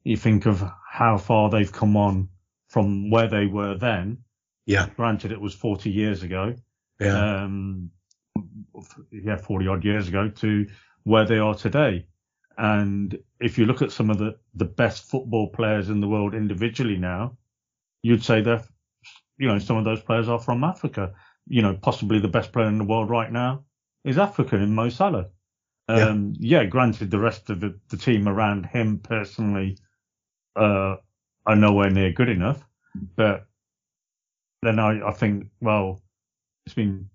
you think of how far they've come on from where they were then. Yeah. Granted, it was 40 years ago. Yeah. 40 odd years ago to where they are today. And if you look at some of the best football players in the world individually now, you'd say that, some of those players are from Africa. Possibly the best player in the world right now is African in Mo Salah. Granted, the rest of the team around him personally are nowhere near good enough. But then I think, well, it's been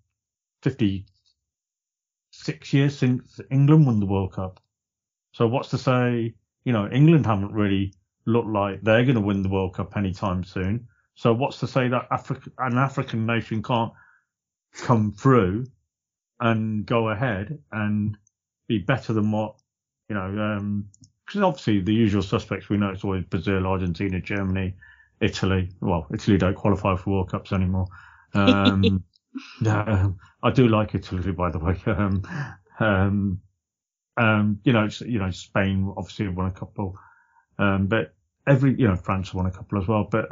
56 years since England won the World Cup. So what's to say, England haven't really looked like they're going to win the World Cup anytime soon. So what's to say that an African nation can't come through and go ahead and be better than what, because obviously the usual suspects, we know it's always Brazil, Argentina, Germany, Italy. Well, Italy don't qualify for World Cups anymore. I do like Italy, by the way. Spain obviously won a couple, but France won a couple as well. But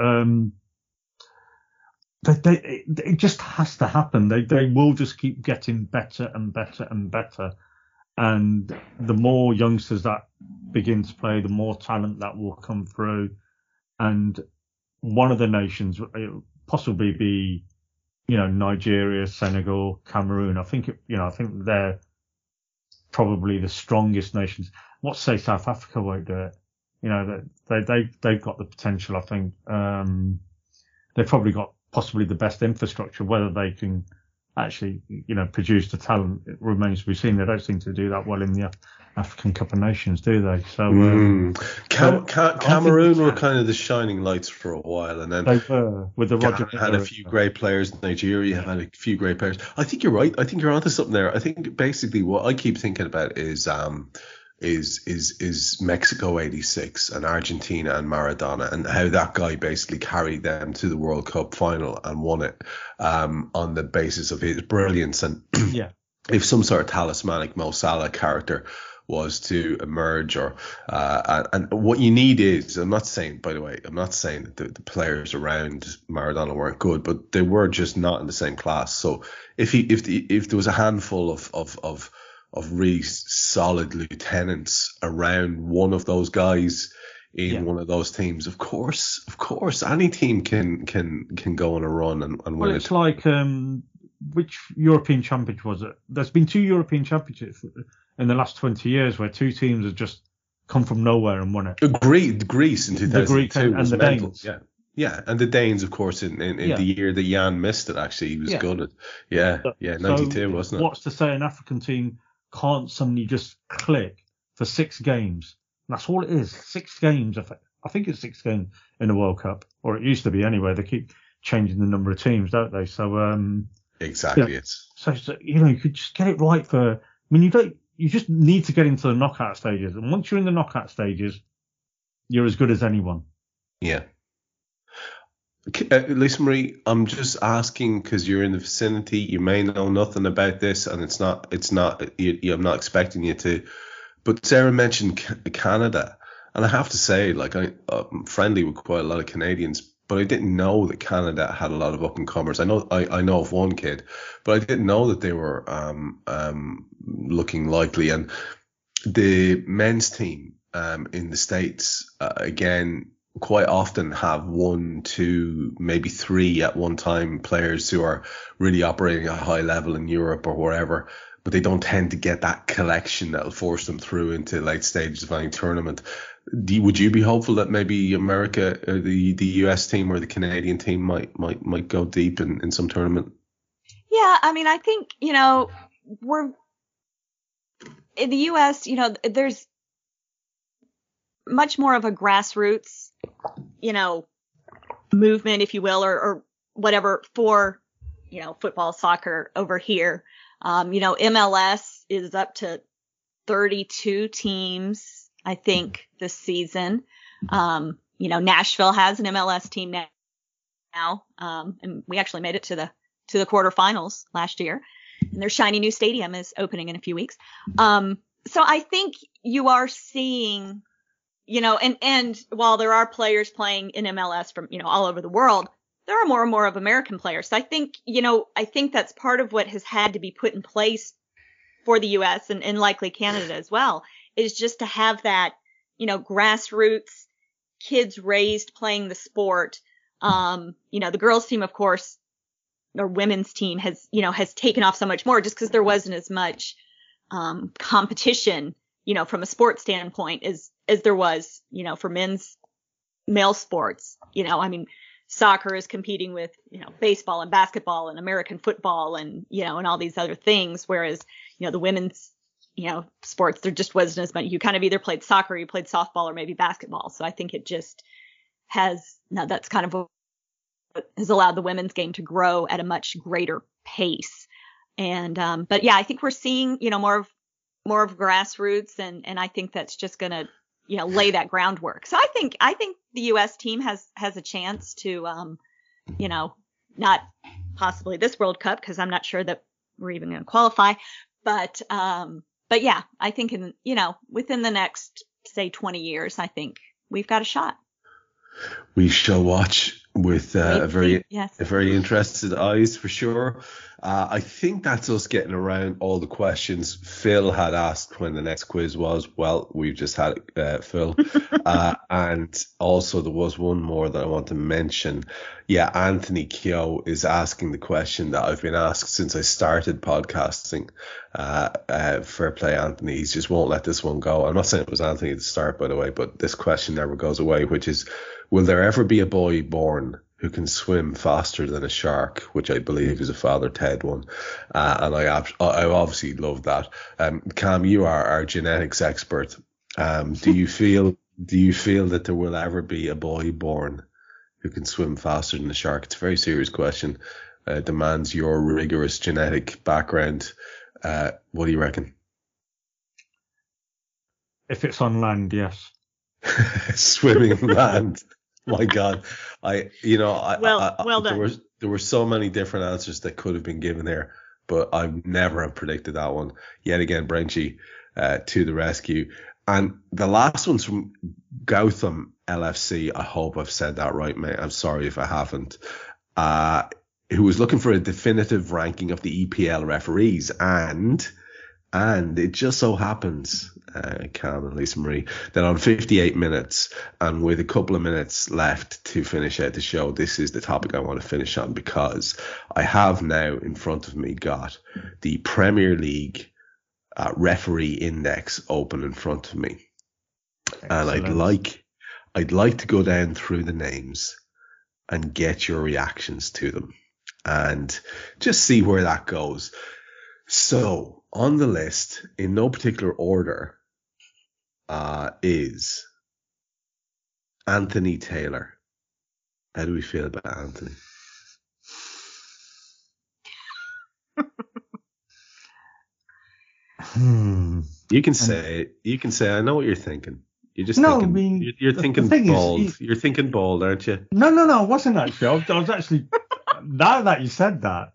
it just has to happen. They will just keep getting better and better and better. And the more youngsters that begin to play, the more talent that will come through. And one of the nations, possibly be, Nigeria, Senegal, Cameroon. I think they're probably the strongest nations. What to say South Africa won't do it? They've got the potential. I think they've probably got possibly the best infrastructure. Whether they can actually, produce the talent, it remains to be seen. They don't seem to do that well in the African Cup of Nations, do they? So Cameroon were kind of the shining lights for a while, and then they were with the Roger had a few great players. Nigeria had a few great players. I think you're right. I think you're onto something there. I think basically what I keep thinking about is Mexico '86 and Argentina and Maradona, and how that guy basically carried them to the World Cup final and won it on the basis of his brilliance. And if some sort of talismanic Mo Salah character was to emerge, or and what you need is, I'm not saying that the players around Maradona weren't good, but they were just not in the same class. So if there was a handful of really solid lieutenants around one of those guys in one of those teams, of course, any team can go on a run and win. Well, it's like which European championship was it? There's been 2 European championships in the last 20 years where 2 teams have just come from nowhere and won it. Greece in 2002 the Greek and the mental. Danes. Yeah, and the Danes, of course, in the year that Jan missed it, actually, he was good at. 92, wasn't it? What's to say an African team can't suddenly just click for 6 games? That's all it is. 6 games. I think it's 6 games in the World Cup, or it used to be anyway. They keep changing the number of teams, don't they? So exactly. So you could just get it right for. You just need to get into the knockout stages, and once you're in the knockout stages, you're as good as anyone. Yeah. Lisa Marie, I'm just asking because you're in the vicinity. You may know nothing about this, and it's not. I'm not expecting you to. But Sarah mentioned Canada, and I have to say, I'm friendly with quite a lot of Canadians, but I didn't know that Canada had a lot of up and comers. I know of one kid, but I didn't know that they were looking likely. And the men's team in the States again quite often have 1, 2, maybe 3 at one time players who are really operating at a high level in Europe or wherever, but they don't tend to get that collection that'll force them through into late stages of any tournament. Would you be hopeful that maybe America, or the US team or the Canadian team might go deep in some tournament? Yeah, I mean, I think, we're in the US, there's much more of a grassroots, movement, if you will, or whatever for, football, soccer over here. MLS is up to 32 teams, I think, this season. Nashville has an MLS team now. And we actually made it to the quarterfinals last year, and their shiny new stadium is opening in a few weeks. So I think you are seeing, and while there are players playing in MLS from, all over the world, there are more and more of American players. So I think that's part of what has had to be put in place for the US and likely Canada as well, is just to have that, grassroots kids raised playing the sport. The girls team, of course, or women's team has taken off so much more just because there wasn't as much, competition, from a sports standpoint as there was, for male sports. Soccer is competing with, baseball and basketball and American football and, and all these other things. Whereas, the women's, sports, there just wasn't as much. You kind of either played soccer, or you played softball, or maybe basketball. So I think it just that's kind of what has allowed the women's game to grow at a much greater pace. And, but yeah, I think we're seeing, more of grassroots, and I think that's just going to, lay that groundwork. So I think the U.S. team has a chance to, not possibly this World Cup, because I'm not sure that we're even going to qualify, but yeah, I think within the next, say, 20 years, I think we've got a shot. We shall watch with very interested eyes for sure. I think that's us getting around all the questions Phil had asked when the next quiz was. Well, we've just had it, Phil. And also there was one more that I want to mention. Yeah, Anthony Keogh is asking the question that I've been asked since I started podcasting. Fair play, Anthony. He just won't let this one go. I'm not saying it was Anthony at the start, by the way, but this question never goes away, which is, will there ever be a boy born who can swim faster than a shark, which I believe is a Father Ted one. And I obviously love that. Cam, you are our genetics expert. Do you feel that there will ever be a boy born who can swim faster than a shark? It's a very serious question. Demands your rigorous genetic background. What do you reckon? If it's on land, yes. Swimming on land. My God, well done. There were so many different answers that could have been given there, but I never have predicted that one. Yet again, Brenchy to the rescue. And the last one's from Gautam LFC. I hope I've said that right, mate. I'm sorry if I haven't. Who was looking for a definitive ranking of the EPL referees, and it just so happens, Cam and Lisa Marie, that on 58 minutes and with a couple of minutes left to finish out the show, this is the topic I want to finish on, because I have now in front of me got the Premier League referee index open in front of me. Excellent. And I'd like to go down through the names and get your reactions to them and just see where that goes. So on the list, in no particular order, is Anthony Taylor. How do we feel about Anthony? You can say it. You can say, I know what you're thinking. You're just thinking. I mean, you're thinking bold. You're thinking bold, aren't you? No, I wasn't actually. I was actually. Now that you said that,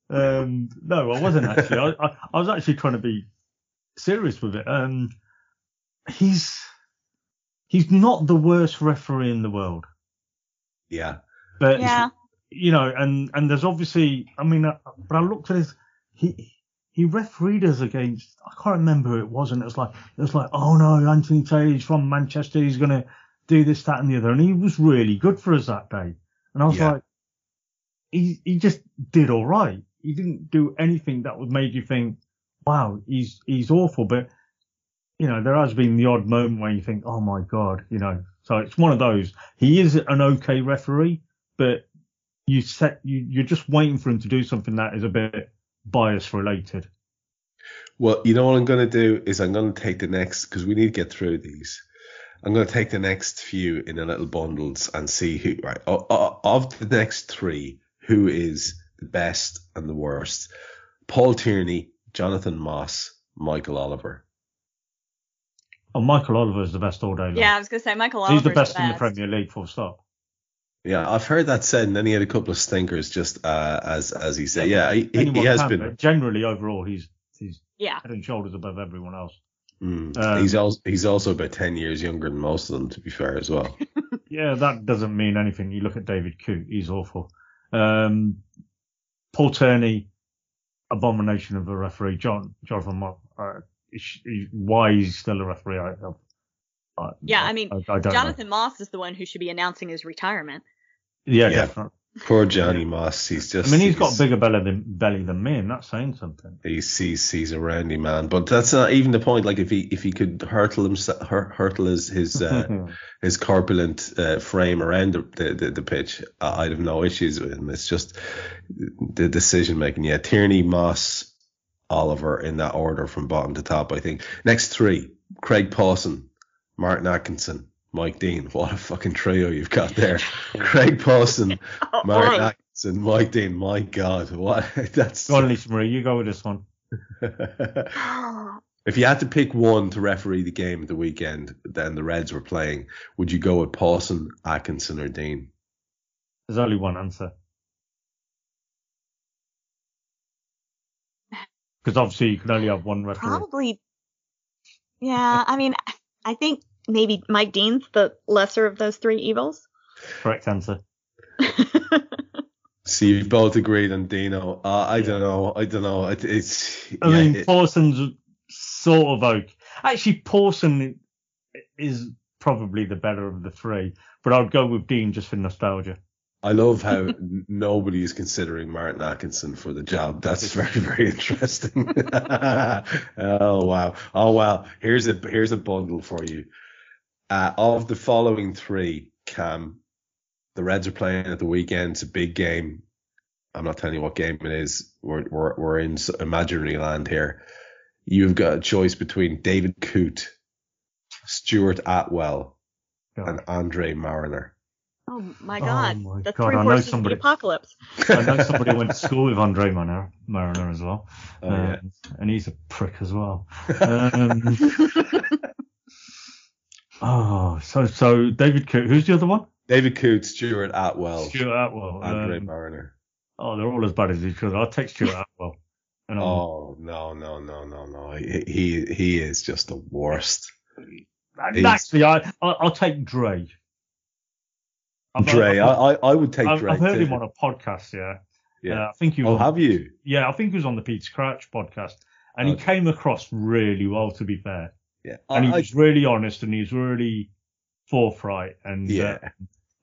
no, I wasn't actually. I was actually trying to be serious with it. He's not the worst referee in the world. Yeah. But and there's obviously. I mean, but I looked at his. He refereed us against, I can't remember who it was, and it was like, oh no, Anthony Taylor's from Manchester, he's going to do this, that, and the other. And he was really good for us that day. And I was like, he just did all right. He didn't do anything that would make you think, wow, he's awful. But, there has been the odd moment where you think, oh my God, So it's one of those. He is an okay referee, but you're just waiting for him to do something that is a bit bias related. Well, you know what I'm going to do is I'm going to take the next, because we need to get through these. I'm going to take the next few in a little bundles and see who, right, of the next three, who is the best and the worst. Paul Tierney, Jonathan Moss, Michael Oliver. Oh, Michael Oliver is the best all day long. Yeah, I was going to say Michael Oliver. He's the best in the Premier League, full stop. Yeah, I've heard that said, and then he had a couple of stinkers, just as he said. Yeah, he has been. But generally, overall, he's head and shoulders above everyone else. He's also about 10 years younger than most of them, to be fair, as well. Yeah, that doesn't mean anything. You look at David Coote, he's awful. Paul Tierney, abomination of a referee. Jonathan Moss, why he's still a referee? I don't Jonathan know. Moss is the one who should be announcing his retirement. Yeah, definitely. Poor Johnny Moss. He's just. He's got a bigger belly than me, and that's saying something. He's a roundy man, but that's not even the point. Like if he could hurtle his corpulent frame around the pitch, I'd have no issues with him. It's just the decision making. Yeah, Tierney, Moss, Oliver in that order from bottom to top. I think next three: Craig Pawson, Martin Atkinson, Mike Dean. What a fucking trio you've got there. Craig Pawson, Martin Atkinson, Mike Dean. My God, what? That's. Go on, Lisa Marie, you go with this one. If you had to pick one to referee the game at the weekend, then the Reds were playing, would you go with Pawson, Atkinson, or Dean? There's only one answer. Because obviously you can only have one referee. Probably. Yeah, I think maybe Mike Dean's the lesser of those three evils. Correct answer. So you both agreed on Dino. I don't know. Pawson's sort of okay. Actually, Pawson is probably the better of the three, but I'd go with Dean just for nostalgia. I love how nobody is considering Martin Atkinson for the job. That's very, very interesting. Oh wow. Here's a bundle for you. Of the following three, Cam, the Reds are playing at the weekend. It's a big game. I'm not telling you what game it is. We're in imaginary land here. You've got a choice between David Coote, Stuart Atwell, and Andre Mariner. Oh my God! Oh my the God. three horses of the apocalypse. I know somebody went to school with Andre Mariner as well. And he's a prick as well. So David Coote. Who's the other one? David Coote, Stuart Atwell, Andre Mariner. Oh, they're all as bad as each other. I'll take Stuart Atwell. No. He is just the worst. Actually, I'll take Dre. I would take Dre. I've heard him on a podcast, yeah. I think he was. Oh, have you? Yeah, I think he was on the Peter Crouch podcast, and he came across really well, to be fair. Yeah, and he was really honest, and he was really forthright, and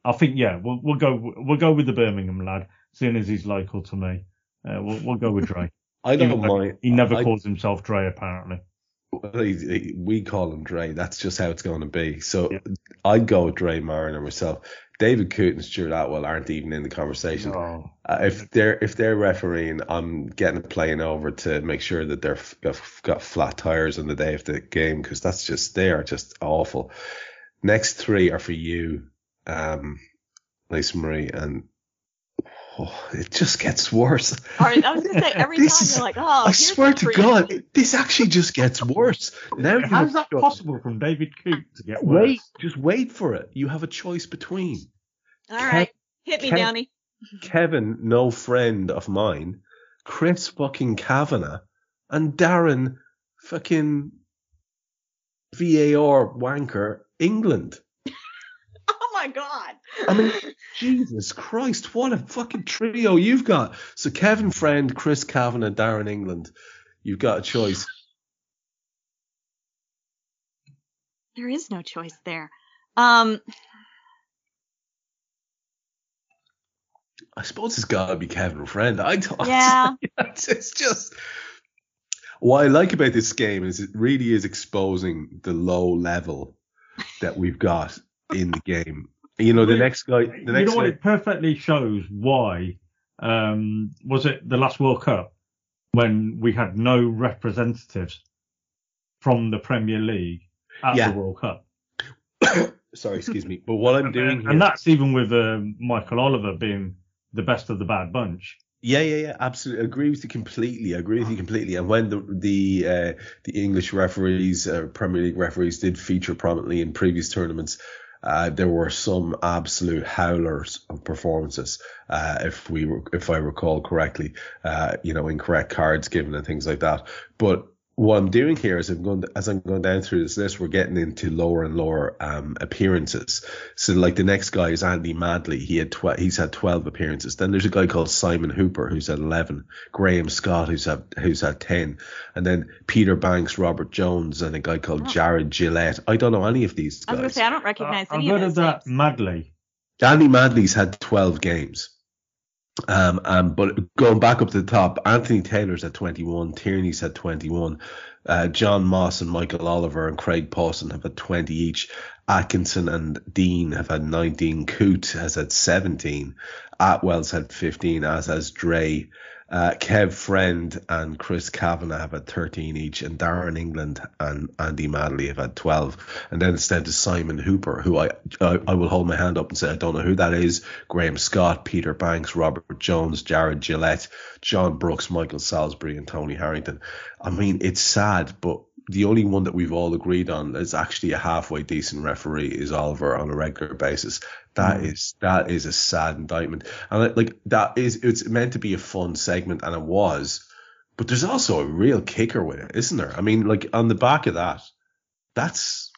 I think we'll go with the Birmingham lad, seeing as he's local to me. We'll go with Dre. I don't mind. He never calls himself Dre, apparently. We call him Dre. That's just how it's going to be. So I'd go with Dre Mariner myself. David Coote and Stuart Atwell aren't even in the conversation. No. If they're refereeing, I'm getting a plane over to make sure that they've got flat tires on the day of the game, because they are just awful. Next three are for you, Lisa Marie, and it just gets worse. All right, I was going to say, every time you're like, I swear to God, this actually just gets worse. Now, how's that possible from David Coote to get worse? Just wait for it. You have a choice between. All right, hit me, Downey. Kevin, no friend of mine, Chris fucking Kavanagh, and Darren fucking VAR wanker England. Oh my God. I mean, Jesus Christ, what a fucking trio you've got. So Kevin Friend, Chris Kavanagh, Darren England. You've got a choice. There is no choice there. Um, I suppose it's got to be Kevin Friend. I thought. Yeah. It's just. What I like about this game is it really is exposing the low level that we've got in the game. You know, the next guy. It perfectly shows why. Was it the last World Cup when we had no representatives from the Premier League at the World Cup? Sorry, excuse me. But what I'm doing here, and that's even with Michael Oliver being the best of the bad bunch. Yeah, absolutely. I agree with you completely. And when the English referees, Premier League referees, did feature prominently in previous tournaments, there were some absolute howlers of performances. If I recall correctly, incorrect cards given and things like that. But what I'm doing here is as I'm going down through this list, we're getting into lower and lower appearances. So like the next guy is Andy Madley. He's had 12 appearances. Then there's a guy called Simon Hooper who's had 11. Graham Scott who's had 10. And then Peter Banks, Robert Jones, and a guy called Jared Gillette. I don't know any of these guys. I was going to say, I don't recognize any I've of those heard of that names. Madley. Andy Madley's had 12 games. But going back up to the top, Anthony Taylor's at 21, Tierney's had 21, John Moss and Michael Oliver and Craig Pawson have had 20 each. Atkinson and Dean have had 19. Coote has had 17. Atwell's had 15, as has Dre. Kev Friend and Chris Kavanagh have had 13 each, and Darren England and Andy Madley have had 12. And then it's down to Simon Hooper, who I will hold my hand up and say I don't know who that is. Graham Scott, Peter Banks, Robert Jones, Jared Gillette, John Brooks, Michael Salisbury, and Tony Harrington. I mean, it's sad, but the only one that we've all agreed on is actually a halfway decent referee is Oliver on a regular basis. That is a sad indictment. And it's meant to be a fun segment, and it was, but there's also a real kicker with it, isn't there? I mean, like on the back of that, that's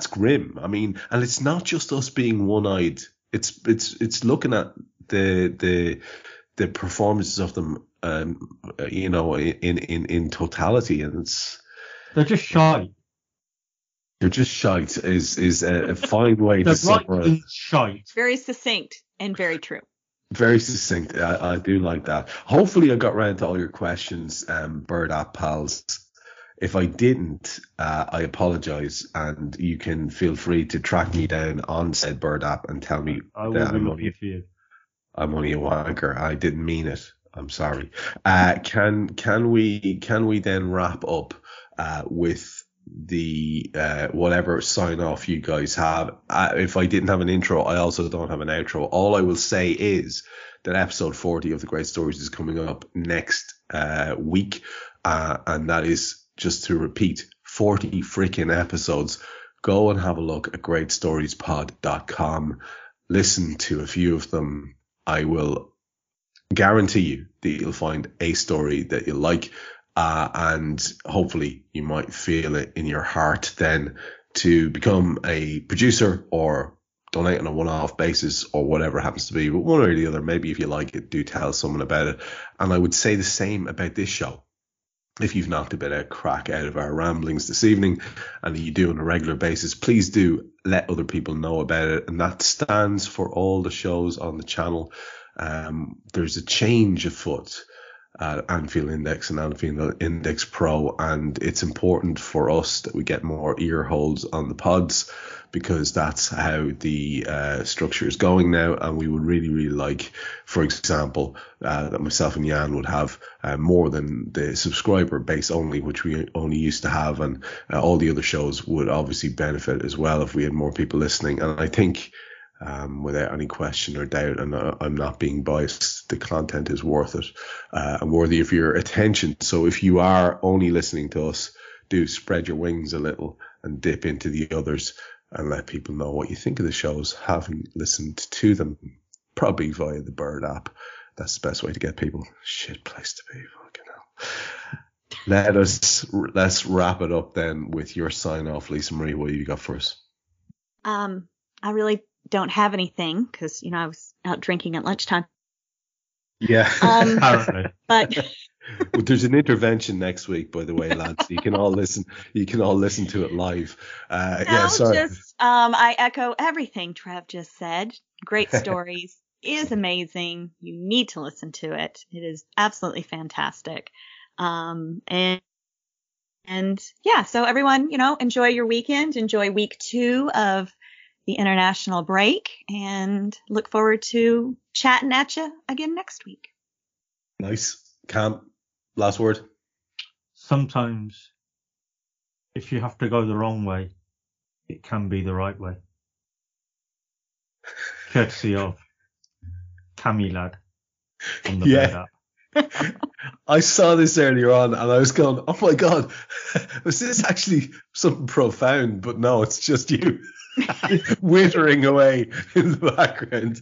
grim. I mean, and it's not just us being one-eyed. It's looking at the performances of them, in totality, and they're just shy. They're just shite is a fine way to summarize. Shite. Very succinct and very true. Very succinct. I do like that. Hopefully I got around to all your questions, Bird App pals. If I didn't, I apologize, and you can feel free to track me down on said Bird App and tell me that I'm only a wanker. I didn't mean it. I'm sorry. Can we then wrap up with the whatever sign off you guys have? If I didn't have an intro, I also don't have an outro. All I will say is that episode 40 of The Great Stories is coming up next week, and that is, just to repeat, 40 freaking episodes. Go and have a look at greatstoriespod.com. Listen to a few of them. I will guarantee you that you'll find a story that you like. And hopefully you might feel it in your heart then to become a producer or donate on a one-off basis or whatever it happens to be. But one or the other, maybe if you like it, do tell someone about it. And I would say the same about this show. If you've knocked a bit of crack out of our ramblings this evening and you do on a regular basis, please do let other people know about it. And that stands for all the shows on the channel. There's a change afoot at Anfield Index and Anfield Index Pro, and it's important for us that we get more ear holes on the pods, because that's how the structure is going now. And we would really, really like, for example, that myself and Jan would have more than the subscriber base only, which we only used to have, and all the other shows would obviously benefit as well if we had more people listening. And I think, without any question or doubt, and I'm not being biased, the content is worth it and worthy of your attention. So if you are only listening to us, do spread your wings a little and dip into the others and let people know what you think of the shows, having listened to them, probably via the Bird app. That's the best way to get people. Shit place to be. Fucking hell. Let's wrap it up then with your sign off, Lisa Marie. What have you got for us? I really don't have anything because, I was out drinking at lunchtime. Yeah. Apparently. But Well, there's an intervention next week, by the way, lads. You can all listen. You can all listen to it live. Sorry. I echo everything Trev just said. Great stories. Is amazing. You need to listen to it. It is absolutely fantastic. And yeah, so everyone, enjoy your weekend. Enjoy week 2 of the international break, and look forward to chatting at you again next week. Nice. Cam, last word. Sometimes, if you have to go the wrong way, it can be the right way. Courtesy of Cammy Lad on the Bird app. I saw this earlier on and I was going, oh my God, was this actually something profound? But no, it's just you withering away in the background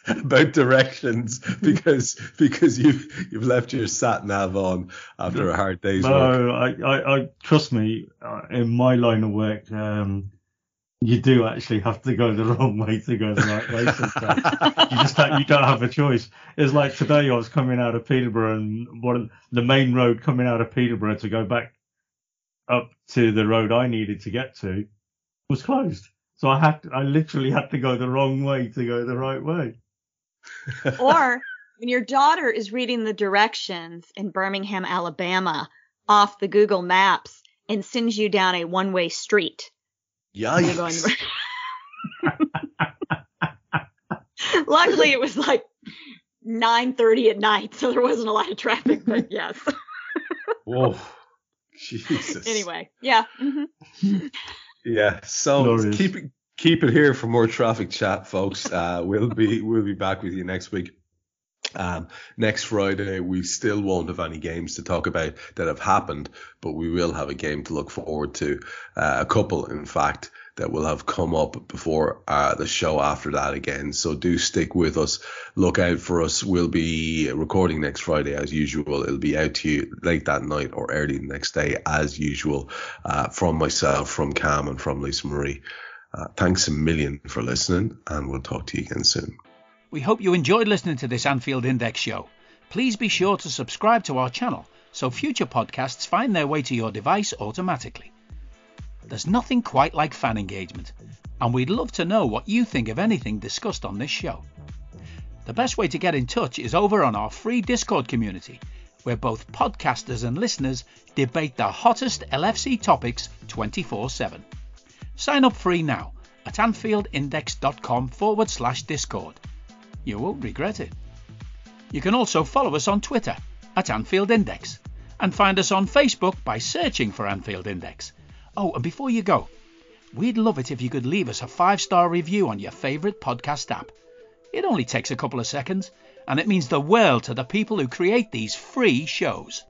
about directions because you've left your sat nav on after a hard day's work. No, I trust me, in my line of work, you do actually have to go the wrong way to go the right way sometimes. You don't have a choice. It's like today I was coming out of Peterborough, and the main road coming out of Peterborough to go back up to the road I needed to get to was closed. So I literally had to go the wrong way to go the right way. Or when your daughter is reading the directions in Birmingham, Alabama off the Google Maps and sends you down a one-way street. Yeah. Luckily, it was like 9:30 at night, so there wasn't a lot of traffic, but yes. Whoa. Jesus. Anyway, yeah. Mm-hmm. Yeah. So Glorious. keep it here for more traffic chat, folks. We'll be back with you next week. Next Friday, we still won't have any games to talk about that have happened, but we will have a game to look forward to. A couple, in fact, that will have come up before the show after that again. So do stick with us. Look out for us. We'll be recording next Friday as usual. It'll be out to you late that night or early the next day as usual, from myself, from Cam, and from Lisa Marie. Thanks a million for listening, and we'll talk to you again soon. We hope you enjoyed listening to this Anfield Index show. Please be sure to subscribe to our channel so future podcasts find their way to your device automatically. There's nothing quite like fan engagement, and we'd love to know what you think of anything discussed on this show. The best way to get in touch is over on our free Discord community, where both podcasters and listeners debate the hottest LFC topics 24/7. Sign up free now at AnfieldIndex.com/Discord. You won't regret it. You can also follow us on Twitter at Anfield Index and find us on Facebook by searching for Anfield Index. Oh, and before you go, we'd love it if you could leave us a 5-star review on your favourite podcast app. It only takes a couple of seconds, and it means the world to the people who create these free shows.